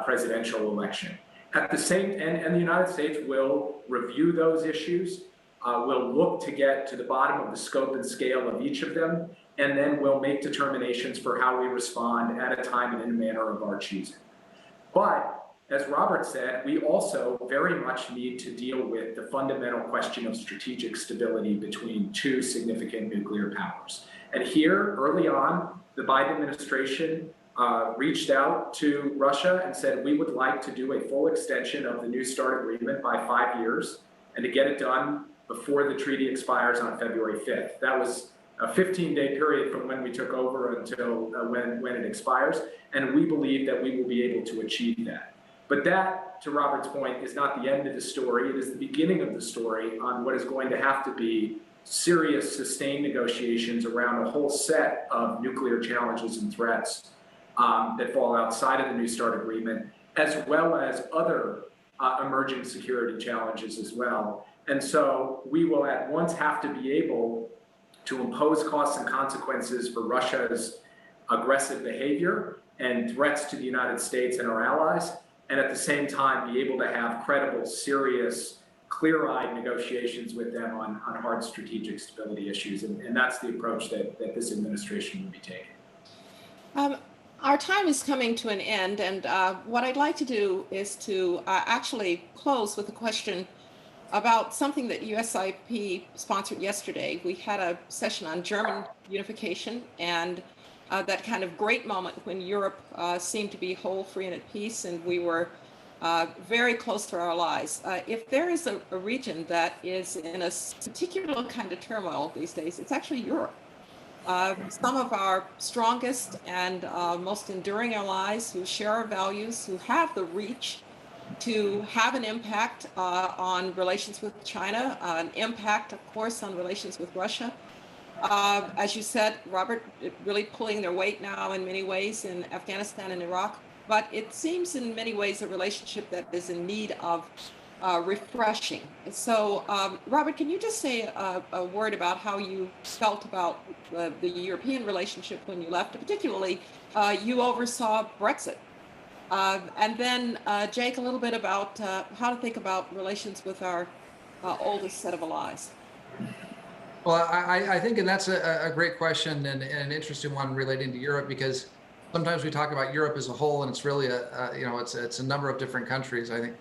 presidential election. At the same, and the United States will review those issues, will look to get to the bottom of the scope and scale of each of them, and then we'll make determinations for how we respond at a time and in a manner of our choosing. But as Robert said, we also very much need to deal with the fundamental question of strategic stability between two significant nuclear powers. And here, early on, the Biden administration reached out to Russia and said, we would like to do a full extension of the New START agreement by 5 years and to get it done before the treaty expires on February 5th. That was a 15-day period from when we took over until when it expires. And we believe that we will be able to achieve that. But that, to Robert's point, is not the end of the story. It is the beginning of the story on what is going to have to be serious, sustained negotiations around a whole set of nuclear challenges and threats that fall outside of the New START agreement, as well as other emerging security challenges as well. And so we will at once have to be able to impose costs and consequences for Russia's aggressive behavior and threats to the United States and our allies, and at the same time be able to have credible, serious, clear-eyed negotiations with them on hard strategic stability issues. And that's the approach that this administration will be taking. Our time is coming to an end, and what I'd like to do is to actually close with a question about something that USIP sponsored yesterday. We had a session on German unification and that kind of great moment when Europe seemed to be whole, free, and at peace, and we were very close to our allies. If there is a region that is in a particular kind of turmoil these days, it's actually Europe. Some of our strongest and most enduring allies who share our values, who have the reach to have an impact on relations with China, an impact, of course, on relations with Russia. As you said, Robert, really pulling their weight now in many ways in Afghanistan and Iraq, but it seems in many ways a relationship that is in need of refreshing. So, Robert, can you just say a word about how you felt about the European relationship when you left? Particularly, you oversaw Brexit. And then, Jake, a little bit about how to think about relations with our oldest set of allies. Well, I think, and that's a great question and an interesting one relating to Europe, because sometimes we talk about Europe as a whole, and it's really it's a number of different countries. I think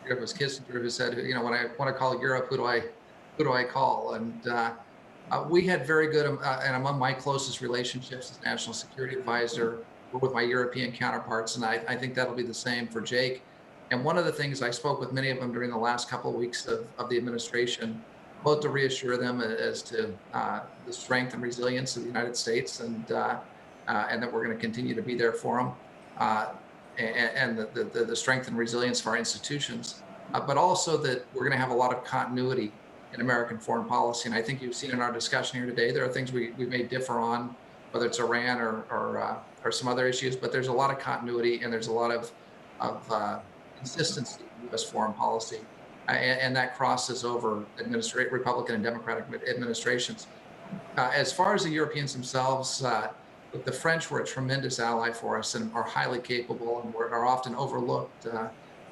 it was Kissinger who said, when I want to call Europe, who do I call? And we had very good, and among my closest relationships as National Security Advisor were with my European counterparts, and I think that'll be the same for Jake. And one of the things, I spoke with many of them during the last couple of weeks of the administration, both to reassure them as to the strength and resilience of the United States, and that we're going to continue to be there for them, and the strength and resilience of our institutions, but also that we're going to have a lot of continuity in American foreign policy. And I think you've seen in our discussion here today, there are things we may differ on, whether it's Iran or some other issues, but there's a lot of continuity and there's a lot of consistency in U.S. foreign policy. And that crosses over Republican and Democratic administrations. As far as the Europeans themselves, the French were a tremendous ally for us and are highly capable and are often overlooked.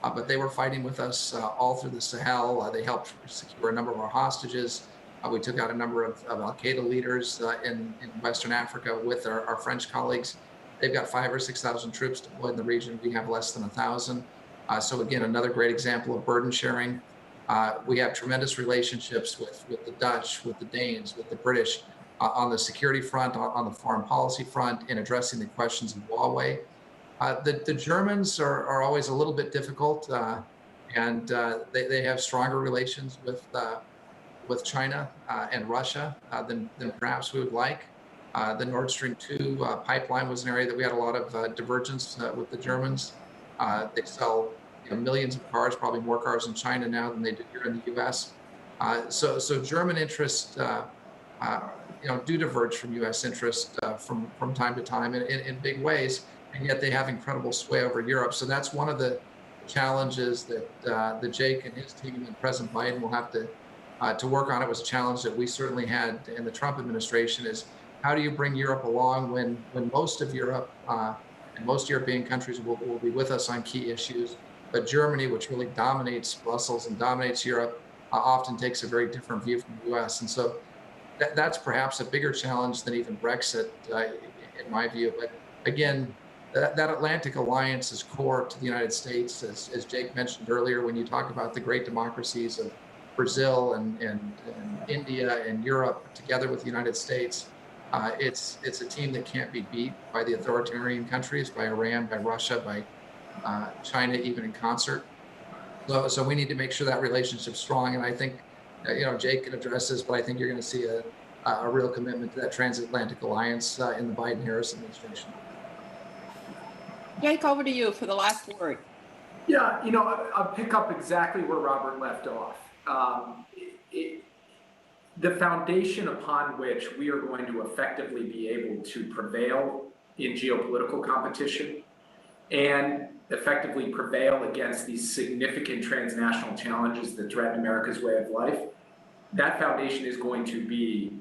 But they were fighting with us all through the Sahel. They helped secure a number of our hostages. We took out a number of Al-Qaeda leaders in Western Africa with our French colleagues. They've got 5,000 or 6,000 troops deployed in the region. We have less than 1,000. So again, another great example of burden sharing. We have tremendous relationships with the Dutch, with the Danes, with the British on the security front, on the foreign policy front, in addressing the questions of Huawei. The Germans are always a little bit difficult, and they have stronger relations with China and Russia than perhaps we would like. The Nord Stream 2 pipeline was an area that we had a lot of divergence with the Germans. They sell millions of cars, probably more cars in China now than they do here in the U.S. So German interests, do diverge from U.S. interest from time to time in big ways, and yet they have incredible sway over Europe. So that's one of the challenges that Jake and his team and President Biden will have to work on. It was a challenge that we certainly had in the Trump administration, is how do you bring Europe along when most of Europe and most European countries will be with us on key issues, but Germany, which really dominates Brussels and dominates Europe, often takes a very different view from the U.S. And so that's perhaps a bigger challenge than even Brexit, in my view. But again, that Atlantic alliance is core to the United States, as Jake mentioned earlier. When you talk about the great democracies of Brazil and India and Europe together with the United States, it's a team that can't be beat by the authoritarian countries, by Iran, by Russia, by China, even in concert. So we need to make sure that relationship's strong. And I think, Jake can address this, but I think you're going to see a real commitment to that transatlantic alliance in the Biden-Harris administration. Jake, over to you for the last word. Yeah, I'll pick up exactly where Robert left off. The foundation upon which we are going to effectively be able to prevail in geopolitical competition and effectively prevail against these significant transnational challenges that threaten America's way of life, that foundation is going to be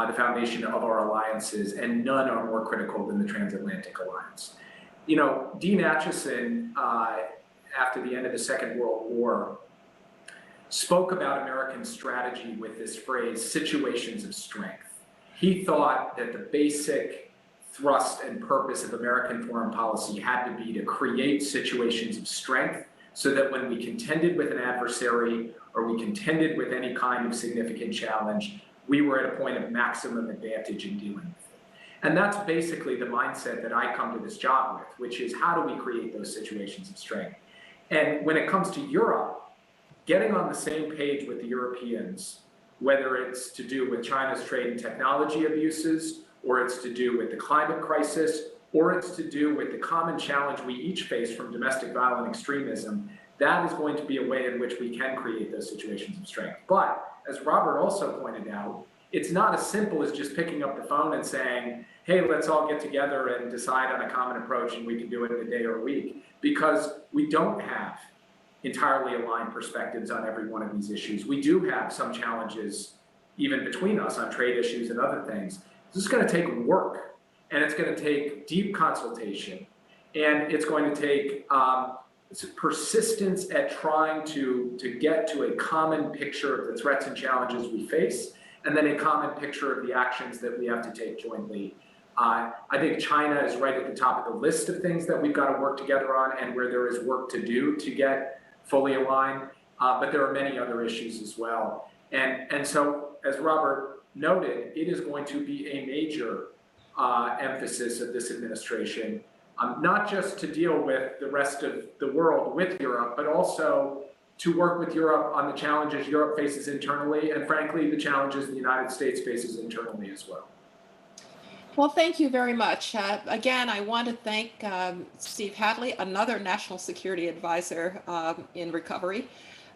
the foundation of our alliances, and none are more critical than the transatlantic alliance. Dean Acheson, after the end of the Second World War, spoke about American strategy with this phrase, situations of strength. He thought that the basic thrust and purpose of American foreign policy had to be to create situations of strength so that when we contended with an adversary or we contended with any kind of significant challenge, we were at a point of maximum advantage in dealing with it. And that's basically the mindset that I come to this job with, which is how do we create those situations of strength? And when it comes to Europe, getting on the same page with the Europeans, whether it's to do with China's trade and technology abuses, or it's to do with the climate crisis, or it's to do with the common challenge we each face from domestic violent extremism, that is going to be a way in which we can create those situations of strength. But as Robert also pointed out, it's not as simple as just picking up the phone and saying, hey, let's all get together and decide on a common approach and we can do it in a day or a week, because we don't have entirely aligned perspectives on every one of these issues. We do have some challenges even between us on trade issues and other things. This is going to take work, and it's going to take deep consultation, and it's going to take persistence at trying to get to a common picture of the threats and challenges we face, and then a common picture of the actions that we have to take jointly. I think China is right at the top of the list of things that we've got to work together on, and where there is work to do to get fully aligned, but there are many other issues as well. And so, as Robert noted, it is going to be a major emphasis of this administration, not just to deal with the rest of the world with Europe, but also to work with Europe on the challenges Europe faces internally, and frankly, the challenges the United States faces internally as well. Well, thank you very much. Again, I want to thank Steve Hadley, another national security advisor in recovery.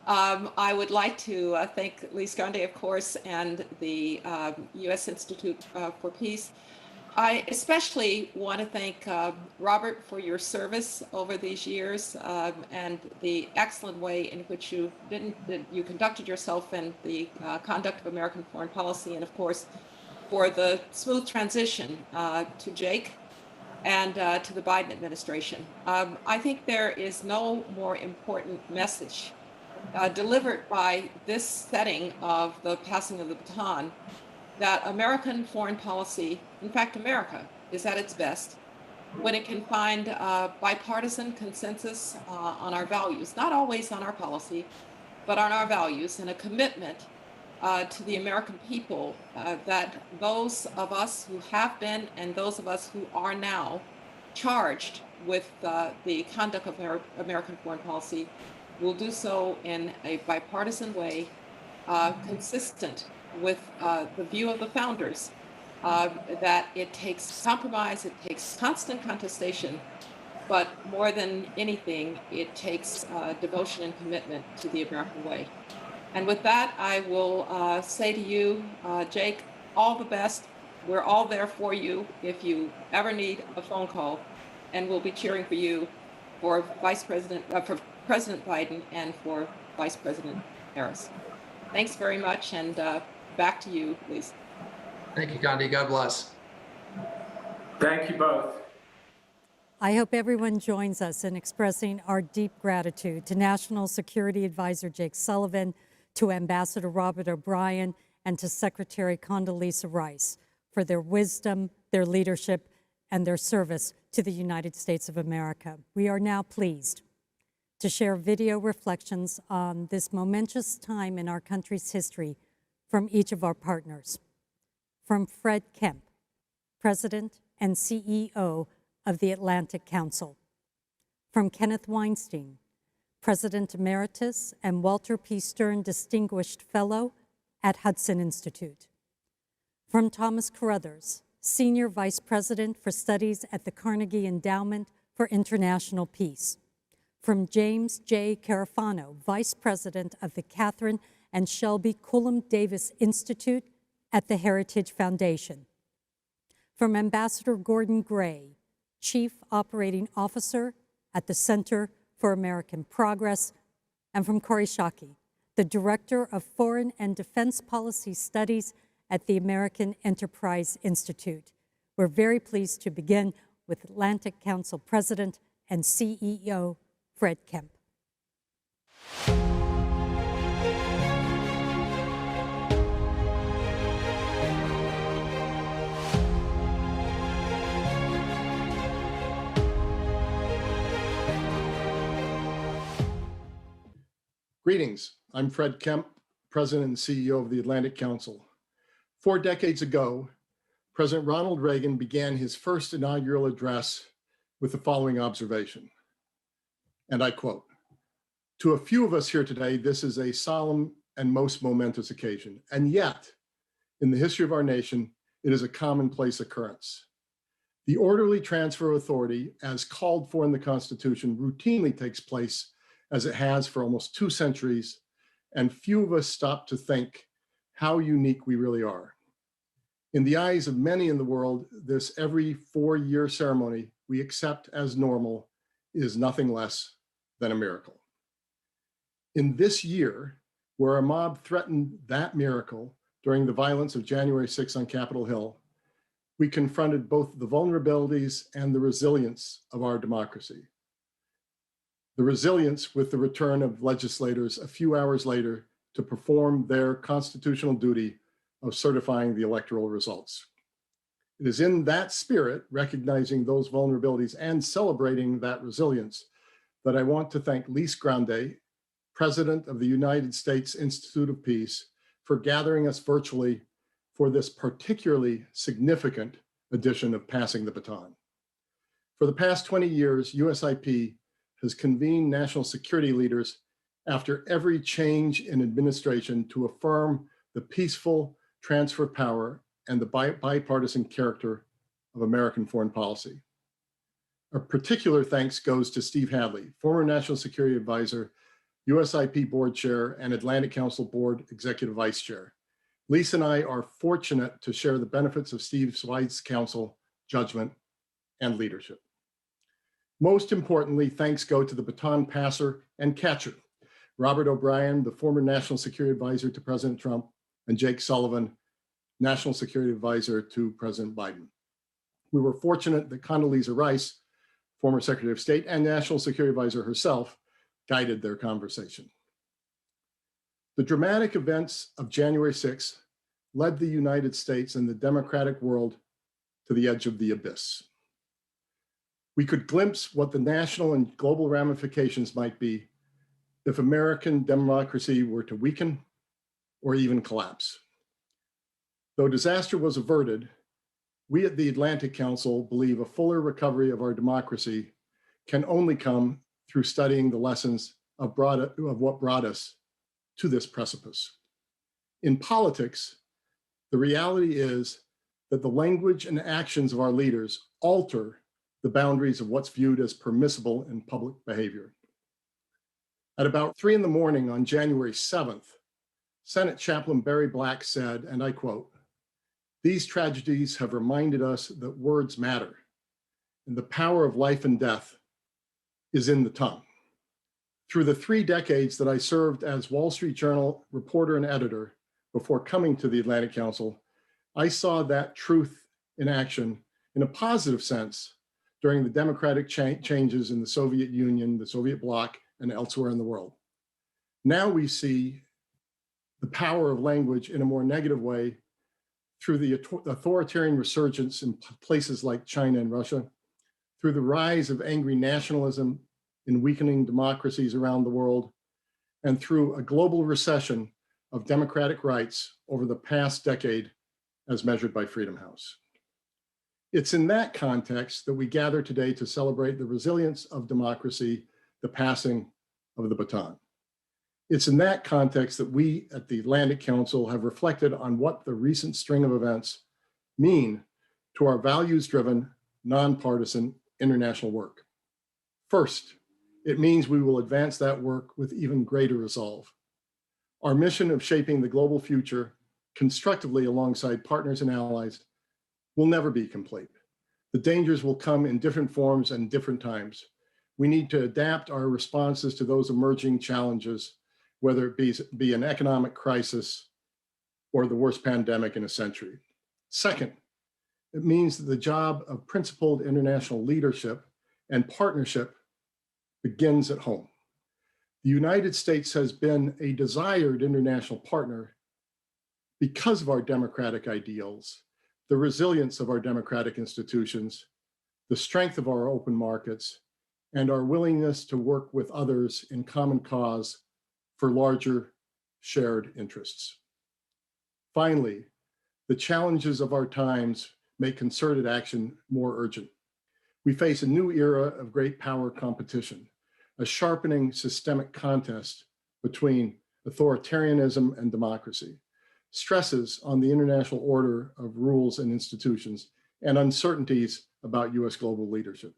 I would like to thank Lise Grande, of course, and the U.S. Institute for Peace. I especially want to thank Robert for your service over these years and the excellent way in which you conducted yourself in the conduct of American foreign policy, and of course, for the smooth transition to Jake and to the Biden administration. I think there is no more important message delivered by this setting of the passing of the baton, that American foreign policy, in fact, America, is at its best when it can find bipartisan consensus on our values, not always on our policy, but on our values, and a commitment to the American people that those of us who have been and those of us who are now charged with the conduct of American foreign policy will do so in a bipartisan way, consistent with the view of the founders, that it takes compromise, it takes constant contestation but more than anything, it takes devotion and commitment to the American way. And with that, I will say to you, Jake, all the best. We're all there for you if you ever need a phone call, and we'll be cheering for you for for President Biden and for Vice President Harris. Thanks very much, and back to you, please. Thank you, Condi. God bless. Thank you both. I hope everyone joins us in expressing our deep gratitude to National Security Advisor Jake Sullivan, to Ambassador Robert O'Brien, and to Secretary Condoleezza Rice for their wisdom, their leadership, and their service to the United States of America. We are now pleased to share video reflections on this momentous time in our country's history from each of our partners. From Fred Kemp, President and CEO of the Atlantic Council. From Kenneth Weinstein, President Emeritus and Walter P. Stern Distinguished Fellow at Hudson Institute. From Thomas Carruthers, Senior Vice President for Studies at the Carnegie Endowment for International Peace. From James J. Carafano, Vice President of the Catherine and Shelby Cullum Davis Institute at the Heritage Foundation. From Ambassador Gordon Gray, Chief Operating Officer at the Center for American Progress, and from Kori Schake, the Director of Foreign and Defense Policy Studies at the American Enterprise Institute. We're very pleased to begin with Atlantic Council President and CEO Fred Kemp. Greetings, I'm Fred Kemp, President and CEO of the Atlantic Council. 4 decades ago, President Ronald Reagan began his first inaugural address with the following observation, and I quote, "To a few of us here today, this is a solemn and most momentous occasion, and yet, in the history of our nation, it is a commonplace occurrence. The orderly transfer of authority, as called for in the Constitution, routinely takes place as it has for almost 2 centuries, and few of us stop to think how unique we really are. In the eyes of many in the world, this every 4-year ceremony we accept as normal is nothing less than a miracle. In this year, where a mob threatened that miracle during the violence of January 6th on Capitol Hill, we confronted both the vulnerabilities and the resilience of our democracy. The resilience with the return of legislators a few hours later to perform their constitutional duty of certifying the electoral results. It is in that spirit, recognizing those vulnerabilities and celebrating that resilience, that I want to thank Lise Grande, President of the United States Institute of Peace, for gathering us virtually for this particularly significant edition of Passing the Baton. For the past 20 years, USIP has convened national security leaders after every change in administration to affirm the peaceful transfer of power and the bipartisan character of American foreign policy. A particular thanks goes to Steve Hadley, former National Security Advisor, USIP Board Chair, and Atlantic Council Board Executive Vice Chair. Lisa and I are fortunate to share the benefits of Steve's wise counsel, judgment, and leadership. Most importantly, thanks go to the baton passer and catcher, Robert O'Brien, the former National Security Advisor to President Trump, and Jake Sullivan, National Security Advisor to President Biden. We were fortunate that Condoleezza Rice, former Secretary of State and National Security Advisor herself, guided their conversation. The dramatic events of January 6th led the United States and the democratic world to the edge of the abyss. We could glimpse what the national and global ramifications might be if American democracy were to weaken or even collapse. Though disaster was averted, we at the Atlantic Council believe a fuller recovery of our democracy can only come through studying the lessons of what brought us to this precipice. In politics, the reality is that the language and actions of our leaders alter the boundaries of what's viewed as permissible in public behavior. At about 3 in the morning on January 7th, Senate Chaplain Barry Black said, and I quote, "These tragedies have reminded us that words matter, and the power of life and death is in the tongue." Through the 3 decades that I served as Wall Street Journal reporter and editor before coming to the Atlantic Council, I saw that truth in action in a positive sense during the democratic changes in the Soviet Union, the Soviet bloc, and elsewhere in the world. Now we see the power of language in a more negative way through the authoritarian resurgence in places like China and Russia, through the rise of angry nationalism in weakening democracies around the world, and through a global recession of democratic rights over the past decade as measured by Freedom House. It's in that context that we gather today to celebrate the resilience of democracy, the passing of the baton. It's in that context that we at the Atlantic Council have reflected on what the recent string of events mean to our values-driven, nonpartisan international work. First, it means we will advance that work with even greater resolve. Our mission of shaping the global future constructively alongside partners and allies will never be complete. The dangers will come in different forms and different times. We need to adapt our responses to those emerging challenges, whether it be an economic crisis or the worst pandemic in a century. Second, it means that the job of principled international leadership and partnership begins at home. The United States has been a desired international partner because of our democratic ideals, the resilience of our democratic institutions, the strength of our open markets, and our willingness to work with others in common cause for larger shared interests. Finally, the challenges of our times make concerted action more urgent. We face a new era of great power competition, a sharpening systemic contest between authoritarianism and democracy, stresses on the international order of rules and institutions, and uncertainties about US global leadership.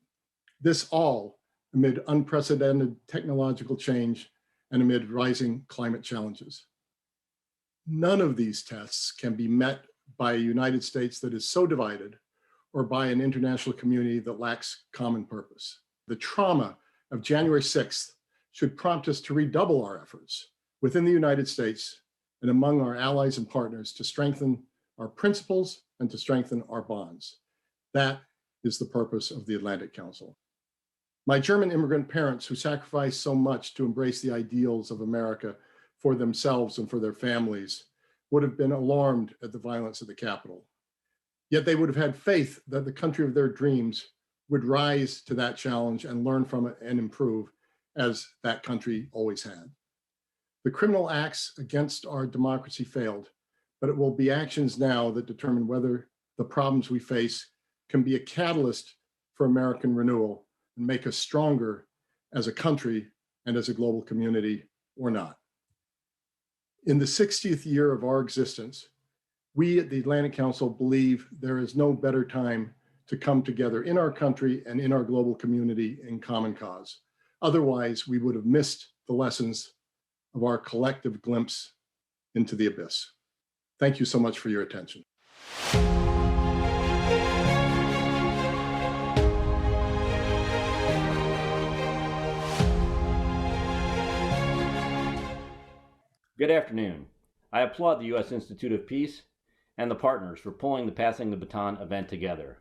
This all amid unprecedented technological change and amid rising climate challenges. None of these tests can be met by a United States that is so divided or by an international community that lacks common purpose. The trauma of January 6th should prompt us to redouble our efforts within the United States and among our allies and partners to strengthen our principles and to strengthen our bonds. That is the purpose of the Atlantic Council. My German immigrant parents, who sacrificed so much to embrace the ideals of America for themselves and for their families, would have been alarmed at the violence at the Capitol. Yet they would have had faith that the country of their dreams would rise to that challenge and learn from it and improve, as that country always had. The criminal acts against our democracy failed, but it will be actions now that determine whether the problems we face can be a catalyst for American renewal and make us stronger as a country and as a global community or not. In the 60th year of our existence, we at the Atlantic Council believe there is no better time to come together in our country and in our global community in common cause. Otherwise, we would have missed the lessons of our collective glimpse into the abyss. Thank you so much for your attention. Good afternoon. I applaud the U.S. Institute of Peace and the partners for pulling the Passing the Baton event together.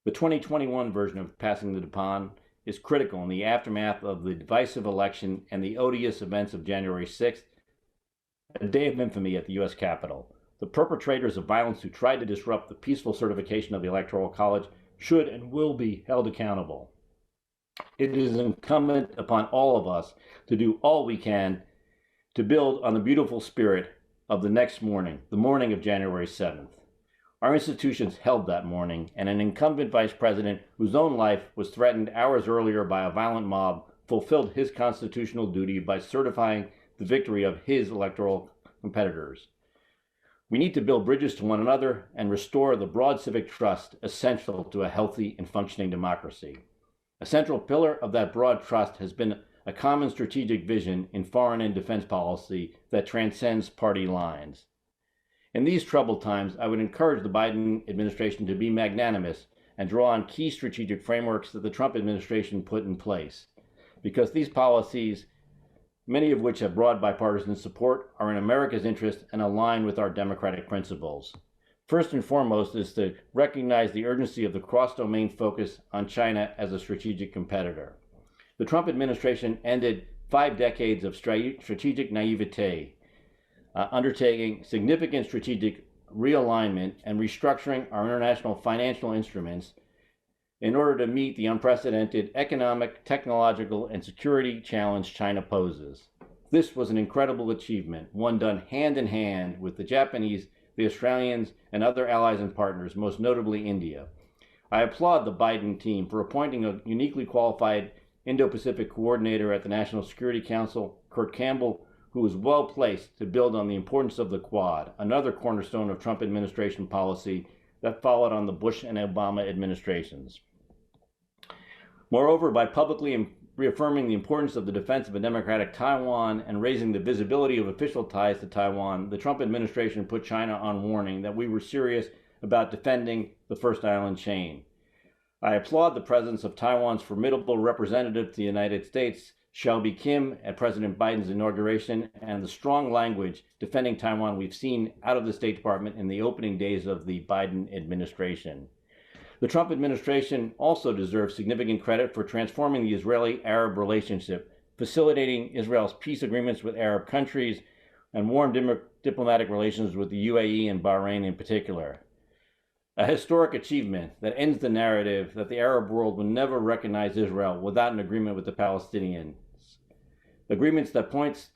The 2021 version of Passing the Baton is critical in the aftermath of the divisive election and the odious events of January 6th, a day of infamy at the U.S. Capitol. The perpetrators of violence who tried to disrupt the peaceful certification of the Electoral College should and will be held accountable. It is incumbent upon all of us to do all we can to build on the beautiful spirit of the next morning, the morning of January 7th. Our institutions held that morning, and an incumbent vice president whose own life was threatened hours earlier by a violent mob fulfilled his constitutional duty by certifying the victory of his electoral competitors. We need to build bridges to one another and restore the broad civic trust essential to a healthy and functioning democracy. A central pillar of that broad trust has been a common strategic vision in foreign and defense policy that transcends party lines. In these troubled times, I would encourage the Biden administration to be magnanimous and draw on key strategic frameworks that the Trump administration put in place, because these policies, many of which have broad bipartisan support, are in America's interest and align with our democratic principles. First and foremost is to recognize the urgency of the cross-domain focus on China as a strategic competitor. The Trump administration ended 5 decades of strategic naivete, undertaking significant strategic realignment and restructuring our international financial instruments in order to meet the unprecedented economic, technological, and security challenge China poses. This was an incredible achievement, one done hand in hand with the Japanese, the Australians, and other allies and partners, most notably India. I applaud the Biden team for appointing a uniquely qualified Indo-Pacific coordinator at the National Security Council, Kurt Campbell, who is well placed to build on the importance of the Quad, another cornerstone of Trump administration policy that followed on the Bush and Obama administrations. Moreover, by publicly reaffirming the importance of the defense of a democratic Taiwan and raising the visibility of official ties to Taiwan, the Trump administration put China on warning that we were serious about defending the First Island chain. I applaud the presence of Taiwan's formidable representative to the United States, Shelby Kim, at President Biden's inauguration, and the strong language defending Taiwan we've seen out of the State Department in the opening days of the Biden administration. The Trump administration also deserves significant credit for transforming the Israeli-Arab relationship, facilitating Israel's peace agreements with Arab countries, and warm diplomatic relations with the UAE and Bahrain in particular. A historic achievement that ends the narrative that the Arab world will never recognize Israel without an agreement with the Palestinians. Agreements that point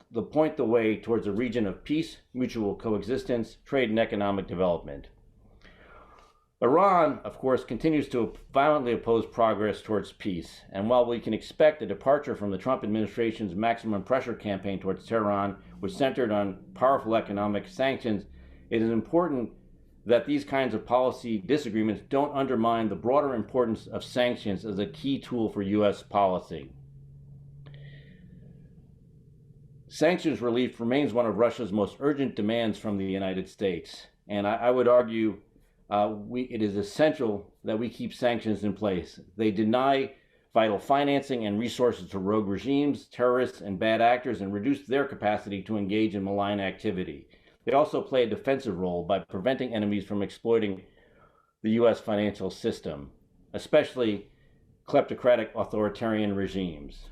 the way towards a region of peace, mutual coexistence, trade, and economic development. Iran, of course, continues to violently oppose progress towards peace, and while we can expect a departure from the Trump administration's maximum pressure campaign towards Tehran, which centered on powerful economic sanctions, it is important that these kinds of policy disagreements don't undermine the broader importance of sanctions as a key tool for U.S. policy. Sanctions relief remains one of Russia's most urgent demands from the United States, and I would argue it is essential that we keep sanctions in place. They deny vital financing and resources to rogue regimes, terrorists, and bad actors, and reduce their capacity to engage in malign activity. They also play a defensive role by preventing enemies from exploiting the U.S. financial system, especially kleptocratic authoritarian regimes.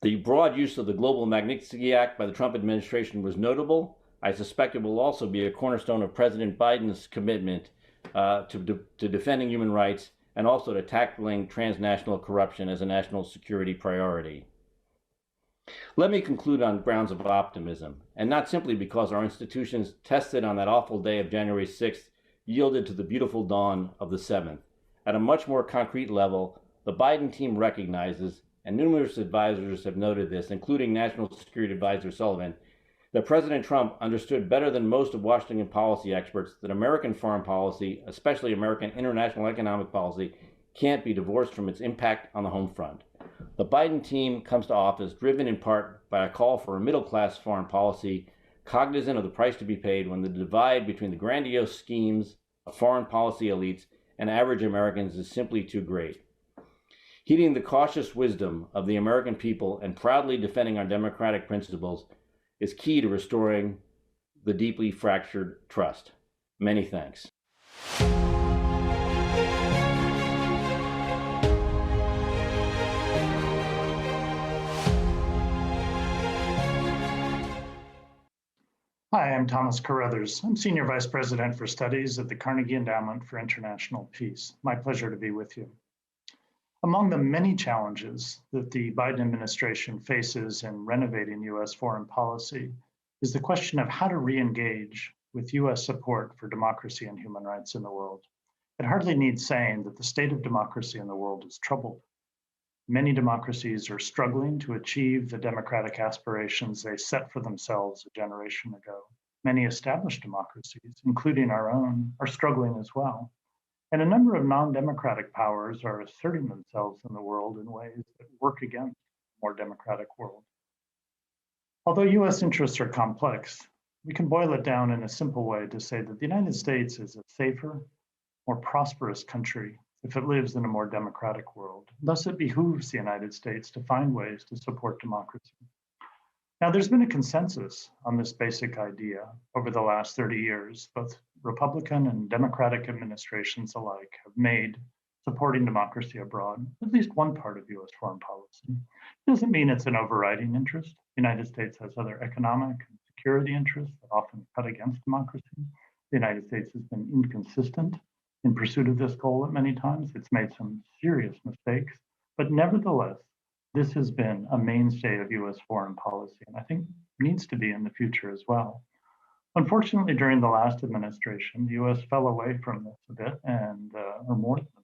The broad use of the Global Magnitsky Act by the Trump administration was notable. I suspect it will also be a cornerstone of President Biden's commitment to defending human rights and also to tackling transnational corruption as a national security priority. Let me conclude on grounds of optimism, and not simply because our institutions, tested on that awful day of January 6th, yielded to the beautiful dawn of the 7th. At a much more concrete level, the Biden team recognizes, and numerous advisors have noted this, including National Security Advisor Sullivan, that President Trump understood better than most of Washington policy experts that American foreign policy, especially American international economic policy, can't be divorced from its impact on the home front. The Biden team comes to office driven in part by a call for a middle-class foreign policy, cognizant of the price to be paid when the divide between the grandiose schemes of foreign policy elites and average Americans is simply too great. Heeding the cautious wisdom of the American people and proudly defending our democratic principles is key to restoring the deeply fractured trust. Many thanks. Hi, I'm Thomas Carruthers. I'm Senior Vice President for Studies at the Carnegie Endowment for International Peace. My pleasure to be with you. Among the many challenges that the Biden administration faces in renovating U.S. foreign policy is the question of how to re-engage with U.S. support for democracy and human rights in the world. It hardly needs saying that the state of democracy in the world is troubled. Many democracies are struggling to achieve the democratic aspirations they set for themselves a generation ago. Many established democracies, including our own, are struggling as well. And a number of non-democratic powers are asserting themselves in the world in ways that work against a more democratic world. Although US interests are complex, we can boil it down in a simple way to say that the United States is a safer, more prosperous country if it lives in a more democratic world. Thus, it behooves the United States to find ways to support democracy. Now, there's been a consensus on this basic idea over the last 30 years. Both Republican and Democratic administrations alike have made supporting democracy abroad at least one part of US foreign policy. It doesn't mean it's an overriding interest. The United States has other economic and security interests that often cut against democracy. The United States has been inconsistent in pursuit of this goal at many times. It's made some serious mistakes, but nevertheless, this has been a mainstay of US foreign policy, and I think needs to be in the future as well. Unfortunately, during the last administration, the US fell away from this a bit, or more than a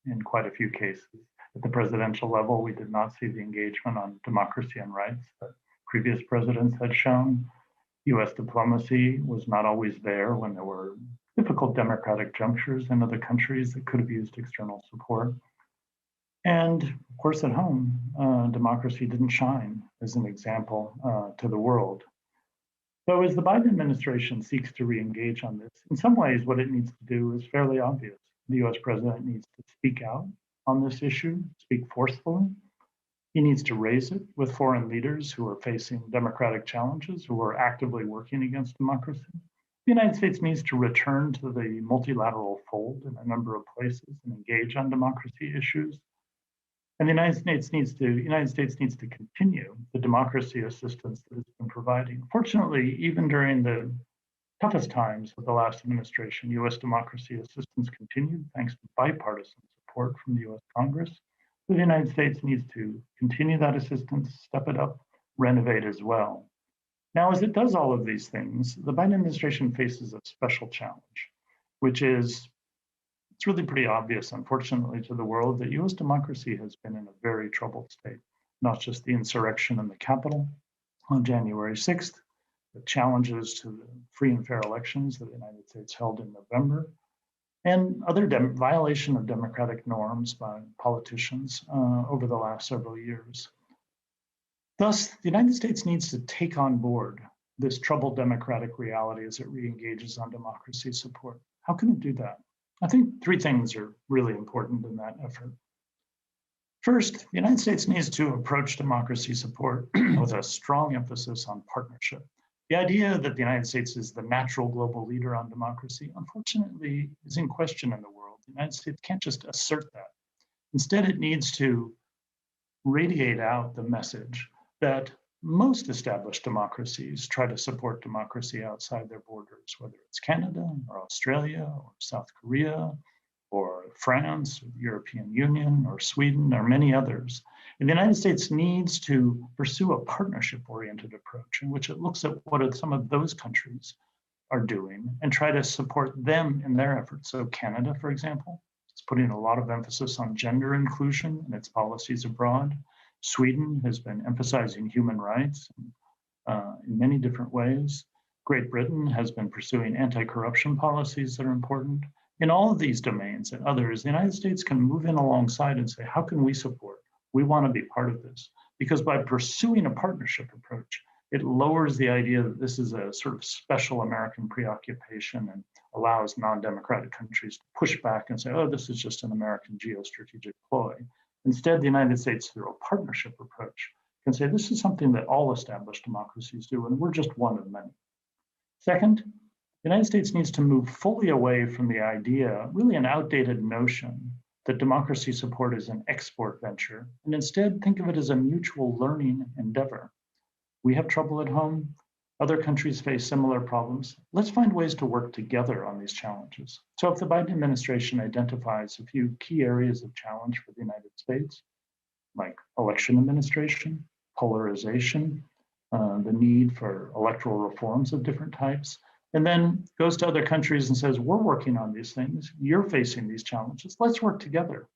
bit, in quite a few cases. At the presidential level, we did not see the engagement on democracy and rights that previous presidents had shown. US diplomacy was not always there when there were difficult democratic junctures in other countries that could have used external support. And of course, at home, democracy didn't shine as an example to the world. So as the Biden administration seeks to re-engage on this, in some ways, what it needs to do is fairly obvious. The US president needs to speak out on this issue, speak forcefully. He needs to raise it with foreign leaders who are facing democratic challenges, who are actively working against democracy. The United States needs to return to the multilateral fold in a number of places and engage on democracy issues. And the United States needs to continue the democracy assistance that it's been providing. Fortunately, even during the toughest times of the last administration, US democracy assistance continued thanks to bipartisan support from the US Congress. So the United States needs to continue that assistance, step it up, renovate as well. Now, as it does all of these things, the Biden administration faces a special challenge, which is, it's really pretty obvious, unfortunately, to the world that US democracy has been in a very troubled state, not just the insurrection in the Capitol on January 6th, the challenges to the free and fair elections that the United States held in November, and other violation of democratic norms by politicians over the last several years. Thus, the United States needs to take on board this troubled democratic reality as it re-engages on democracy support. How can it do that? I think three things are really important in that effort. First, the United States needs to approach democracy support with a strong emphasis on partnership. The idea that the United States is the natural global leader on democracy, unfortunately, is in question in the world. The United States can't just assert that. Instead, it needs to radiate out the message that most established democracies try to support democracy outside their borders, whether it's Canada or Australia or South Korea or France, or the European Union or Sweden or many others. And the United States needs to pursue a partnership-oriented approach in which it looks at what some of those countries are doing and try to support them in their efforts. So Canada, for example, is putting a lot of emphasis on gender inclusion in its policies abroad. Sweden has been emphasizing human rights in many different ways. Great Britain has been pursuing anti-corruption policies that are important. In all of these domains and others, the United States can move in alongside and say, how can we support? We want to be part of this. Because by pursuing a partnership approach, it lowers the idea that this is a sort of special American preoccupation and allows non-democratic countries to push back and say, oh, this is just an American geostrategic ploy. Instead, the United States, through a partnership approach, can say this is something that all established democracies do, and we're just one of many. Second, the United States needs to move fully away from the idea, really an outdated notion, that democracy support is an export venture, and instead think of it as a mutual learning endeavor. We have trouble at home. Other countries face similar problems. Let's find ways to work together on these challenges. So if the Biden administration identifies a few key areas of challenge for the United States, like election administration, polarization, the need for electoral reforms of different types, and then goes to other countries and says, we're working on these things, you're facing these challenges, let's work together.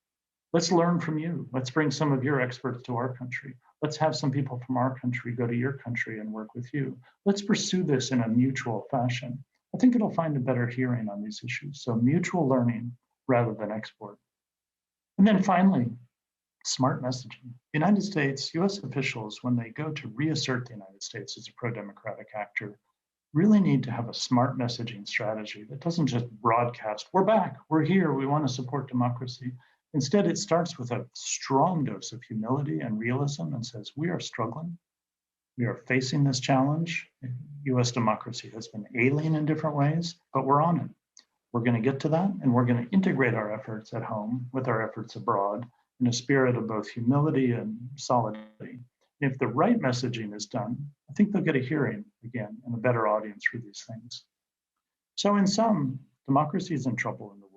Let's learn from you. Let's bring some of your experts to our country. Let's have some people from our country go to your country and work with you. Let's pursue this in a mutual fashion. I think it'll find a better hearing on these issues. So mutual learning rather than export. And then finally, smart messaging. The United States, US officials, when they go to reassert the United States as a pro-democratic actor, really need to have a smart messaging strategy that doesn't just broadcast, we're back, we're here, we want to support democracy. Instead, it starts with a strong dose of humility and realism and says, we are struggling. We are facing this challenge. US democracy has been alien in different ways, but we're on it. We're going to get to that, and we're going to integrate our efforts at home with our efforts abroad in a spirit of both humility and solidarity. If the right messaging is done, I think they'll get a hearing again and a better audience for these things. So in sum, democracy is in trouble in the world.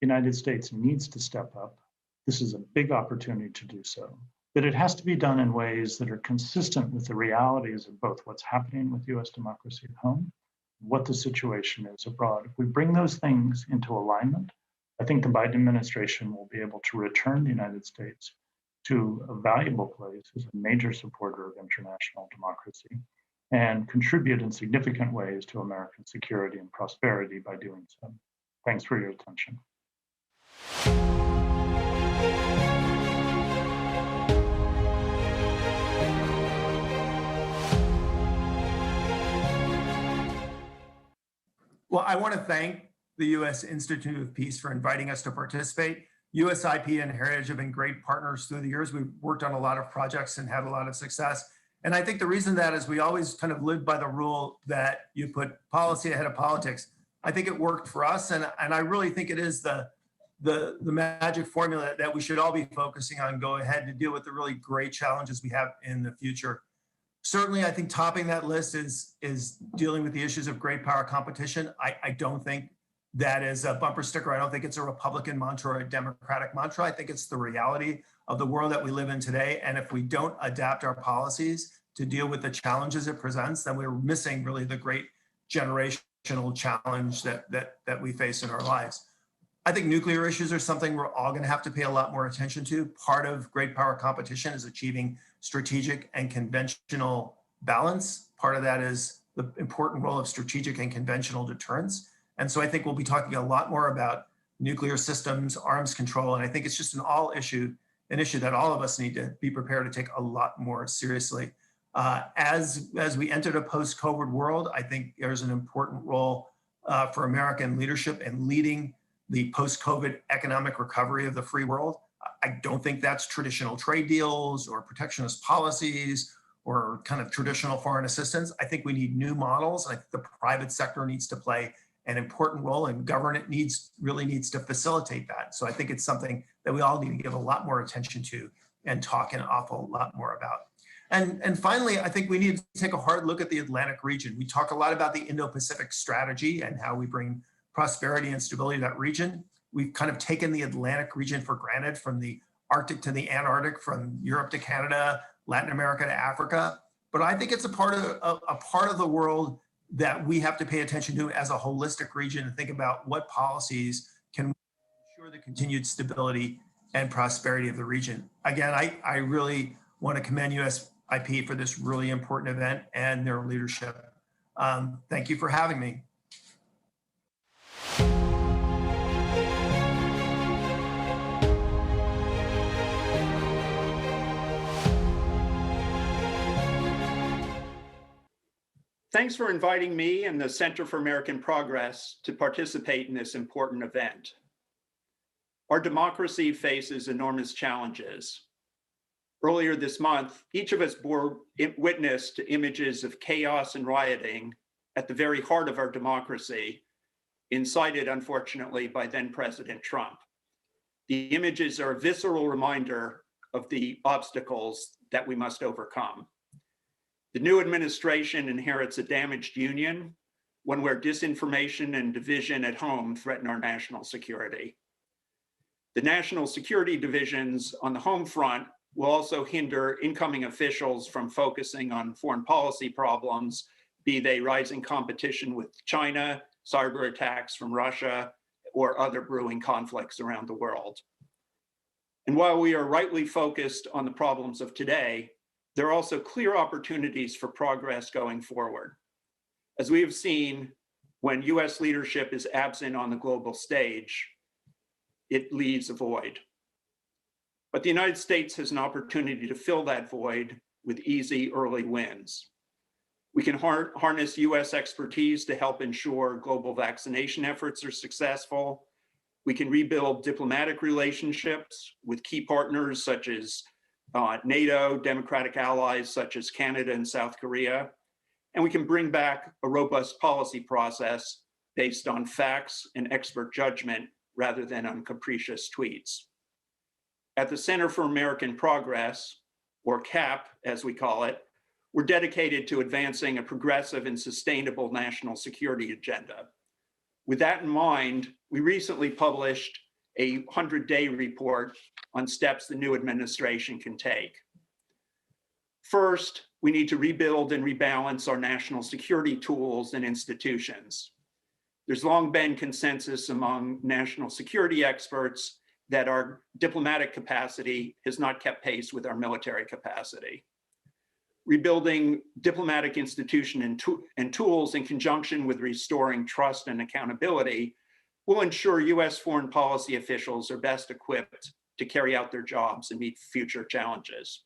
The United States needs to step up. This is a big opportunity to do so, but it has to be done in ways that are consistent with the realities of both what's happening with US democracy at home, what the situation is abroad. If we bring those things into alignment, I think the Biden administration will be able to return the United States to a valuable place as a major supporter of international democracy and contribute in significant ways to American security and prosperity by doing so. Thanks for your attention. Well, I want to thank the U.S. Institute of Peace for inviting us to participate. USIP and Heritage have been great partners through the years. We've worked on a lot of projects and had a lot of success. And I think the reason that is we always kind of lived by the rule that you put policy ahead of politics. I think it worked for us. And I really think it is the magic formula that we should all be focusing on, go ahead to deal with the really great challenges we have in the future. Certainly, I think topping that list is dealing with the issues of great power competition. I don't think that is a bumper sticker. I don't think it's a Republican mantra or a Democratic mantra. I think it's the reality of the world that we live in today. And if we don't adapt our policies to deal with the challenges it presents, then we're missing really the great generational challenge that we face in our lives. I think nuclear issues are something we're all going to have to pay a lot more attention to. Part of great power competition is achieving strategic and conventional balance. Part of that is the important role of strategic and conventional deterrence. And so I think we'll be talking a lot more about nuclear systems, arms control, and I think it's just an issue that all of us need to be prepared to take a lot more seriously. As we enter a post-COVID world, I think there's an important role for American leadership in leading the post-COVID economic recovery of the free world. I don't think that's traditional trade deals or protectionist policies or kind of traditional foreign assistance. I think we need new models. I think the private sector needs to play an important role, and government really needs to facilitate that. So I think it's something that we all need to give a lot more attention to and talk an awful lot more about. And finally, I think we need to take a hard look at the Atlantic region. We talk a lot about the Indo-Pacific strategy and how we bring prosperity and stability to that region. We've kind of taken the Atlantic region for granted, from the Arctic to the Antarctic, from Europe to Canada, Latin America to Africa. But I think it's a part of the world that we have to pay attention to as a holistic region and think about what policies can ensure the continued stability and prosperity of the region. Again, I really want to commend USIP for this really important event and their leadership. Thank you for having me. Thanks for inviting me and the Center for American Progress to participate in this important event. Our democracy faces enormous challenges. Earlier this month, each of us bore witness to images of chaos and rioting at the very heart of our democracy, incited, unfortunately, by then President Trump. The images are a visceral reminder of the obstacles that we must overcome. The new administration inherits a damaged union, one where disinformation and division at home threaten our national security. The national security divisions on the home front will also hinder incoming officials from focusing on foreign policy problems, be they rising competition with China, cyber attacks from Russia, or other brewing conflicts around the world. And while we are rightly focused on the problems of today, there are also clear opportunities for progress going forward. As we have seen, when US leadership is absent on the global stage, it leaves a void. But the United States has an opportunity to fill that void with easy early wins. We can harness US expertise to help ensure global vaccination efforts are successful. We can rebuild diplomatic relationships with key partners such as NATO, democratic allies such as Canada and South Korea. And we can bring back a robust policy process based on facts and expert judgment rather than on capricious tweets. At the Center for American Progress, or CAP as we call it, we're dedicated to advancing a progressive and sustainable national security agenda. With that in mind, we recently published a 100-day report on steps the new administration can take. First, we need to rebuild and rebalance our national security tools and institutions. There's long been consensus among national security experts that our diplomatic capacity has not kept pace with our military capacity. Rebuilding diplomatic institution and tools in conjunction with restoring trust and accountability will ensure US foreign policy officials are best equipped to carry out their jobs and meet future challenges.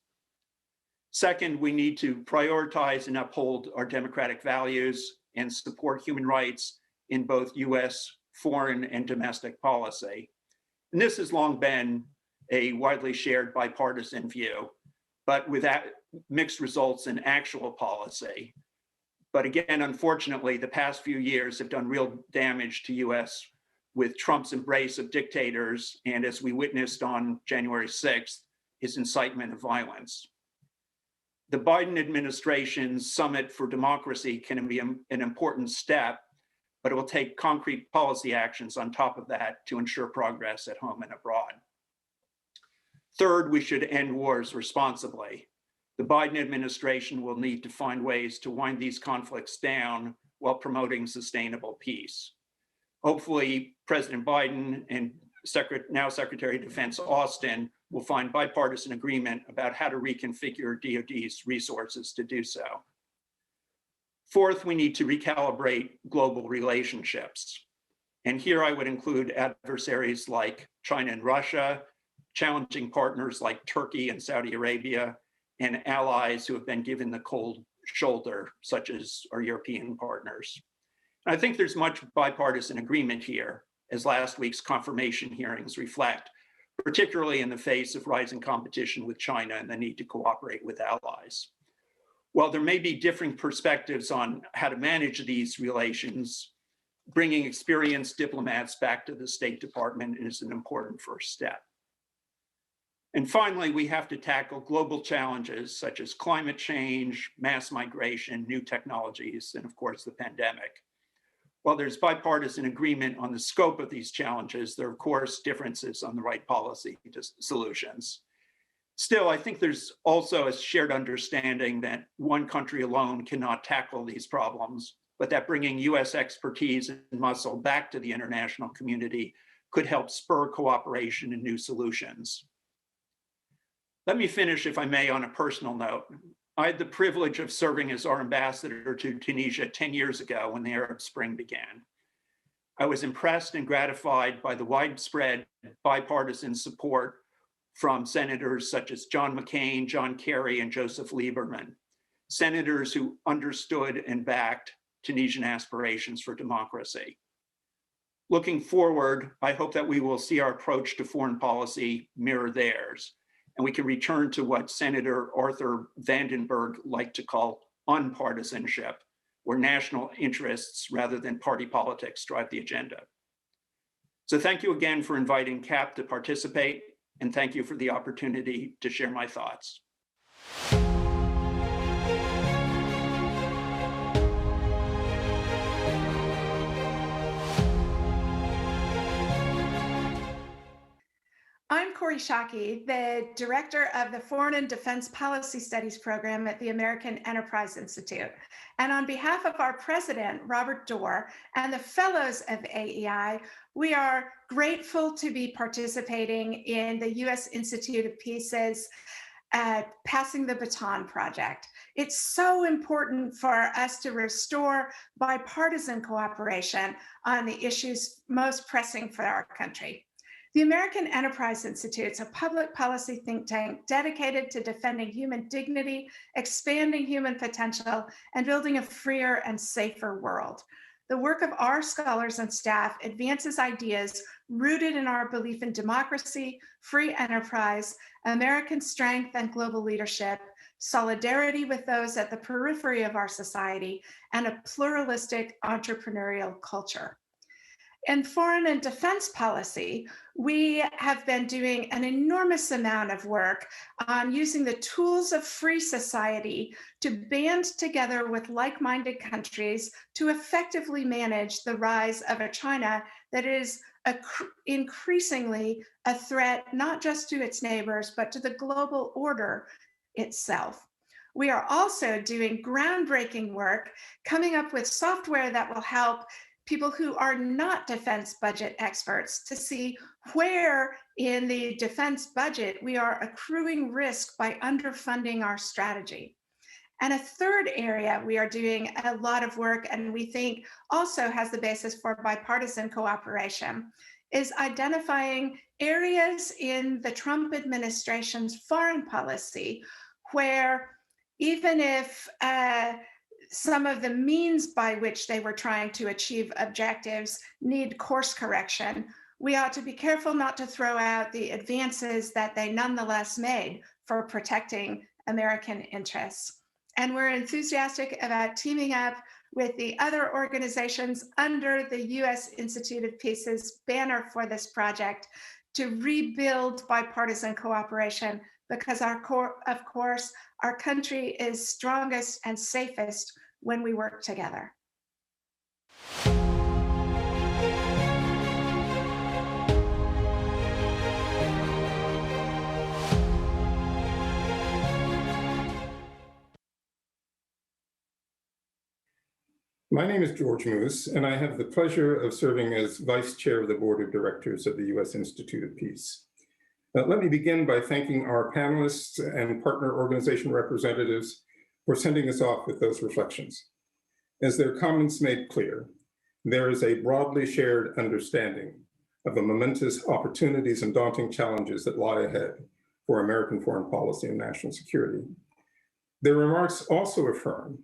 Second, we need to prioritize and uphold our democratic values and support human rights in both US foreign and domestic policy. And this has long been a widely shared bipartisan view, but with that mixed results in actual policy. But again, unfortunately, the past few years have done real damage to US with Trump's embrace of dictators, and as we witnessed on January 6th, his incitement of violence. The Biden administration's Summit for Democracy can be an important step, but it will take concrete policy actions on top of that to ensure progress at home and abroad. Third, we should end wars responsibly. The Biden administration will need to find ways to wind these conflicts down while promoting sustainable peace. Hopefully, President Biden and now Secretary of Defense Austin will find bipartisan agreement about how to reconfigure DoD's resources to do so. Fourth, we need to recalibrate global relationships. And here I would include adversaries like China and Russia, challenging partners like Turkey and Saudi Arabia, and allies who have been given the cold shoulder, such as our European partners. And I think there's much bipartisan agreement here, as last week's confirmation hearings reflect, particularly in the face of rising competition with China and the need to cooperate with allies. While there may be differing perspectives on how to manage these relations, bringing experienced diplomats back to the State Department is an important first step. And finally, we have to tackle global challenges such as climate change, mass migration, new technologies, and of course, the pandemic. While there's bipartisan agreement on the scope of these challenges, there are of course differences on the right policy solutions. Still, I think there's also a shared understanding that one country alone cannot tackle these problems, but that bringing US expertise and muscle back to the international community could help spur cooperation and new solutions. Let me finish, if I may, on a personal note. I had the privilege of serving as our ambassador to Tunisia 10 years ago when the Arab Spring began. I was impressed and gratified by the widespread bipartisan support from senators such as John McCain, John Kerry, and Joseph Lieberman, senators who understood and backed Tunisian aspirations for democracy. Looking forward, I hope that we will see our approach to foreign policy mirror theirs, and we can return to what Senator Arthur Vandenberg liked to call unpartisanship, where national interests rather than party politics drive the agenda. So thank you again for inviting CAP to participate, and thank you for the opportunity to share my thoughts. I'm Corey Shockey, the director of the Foreign and Defense Policy Studies program at the American Enterprise Institute. And on behalf of our president, Robert Dorr, and the fellows of AEI, we are grateful to be participating in the U.S. Institute of Peace's Passing the Baton project. It's so important for us to restore bipartisan cooperation on the issues most pressing for our country. The American Enterprise Institute is a public policy think tank dedicated to defending human dignity, expanding human potential, and building a freer and safer world. The work of our scholars and staff advances ideas rooted in our belief in democracy, free enterprise, American strength and global leadership, solidarity with those at the periphery of our society, and a pluralistic entrepreneurial culture. In foreign and defense policy, we have been doing an enormous amount of work on using the tools of free society to band together with like-minded countries to effectively manage the rise of a China that is increasingly a threat, not just to its neighbors, but to the global order itself. We are also doing groundbreaking work, coming up with software that will help people who are not defense budget experts to see where in the defense budget we are accruing risk by underfunding our strategy. And a third area we are doing a lot of work, and we think also has the basis for bipartisan cooperation, is identifying areas in the Trump administration's foreign policy where even if some of the means by which they were trying to achieve objectives need course correction, we ought to be careful not to throw out the advances that they nonetheless made for protecting American interests. And we're enthusiastic about teaming up with the other organizations under the U.S. Institute of Peace's banner for this project to rebuild bipartisan cooperation, because of course, our country is strongest and safest when we work together. My name is George Moose, and I have the pleasure of serving as Vice Chair of the Board of Directors of the U.S. Institute of Peace. Let me begin by thanking our panelists and partner organization representatives for sending us off with those reflections. As their comments made clear, there is a broadly shared understanding of the momentous opportunities and daunting challenges that lie ahead for American foreign policy and national security. Their remarks also affirm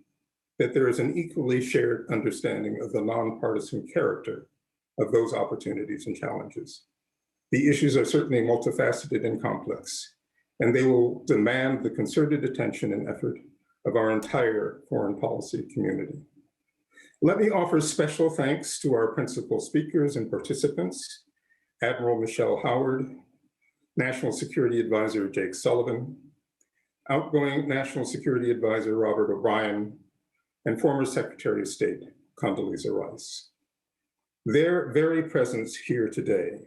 that there is an equally shared understanding of the nonpartisan character of those opportunities and challenges. The issues are certainly multifaceted and complex, and they will demand the concerted attention and effort of our entire foreign policy community. Let me offer special thanks to our principal speakers and participants, Admiral Michelle Howard, National Security Advisor Jake Sullivan, outgoing National Security Advisor Robert O'Brien, and former Secretary of State Condoleezza Rice. Their very presence here today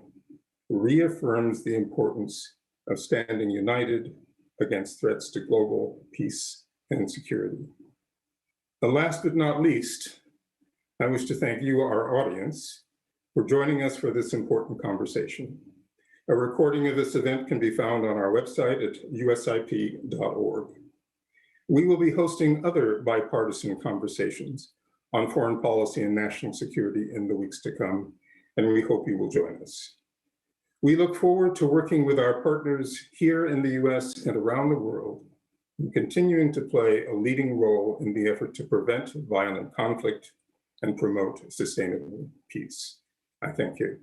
reaffirms the importance of standing united against threats to global peace and security. And last but not least, I wish to thank you, our audience, for joining us for this important conversation. A recording of this event can be found on our website at usip.org. We will be hosting other bipartisan conversations on foreign policy and national security in the weeks to come, and we hope you will join us. We look forward to working with our partners here in the US and around the world, and continuing to play a leading role in the effort to prevent violent conflict and promote sustainable peace. I thank you.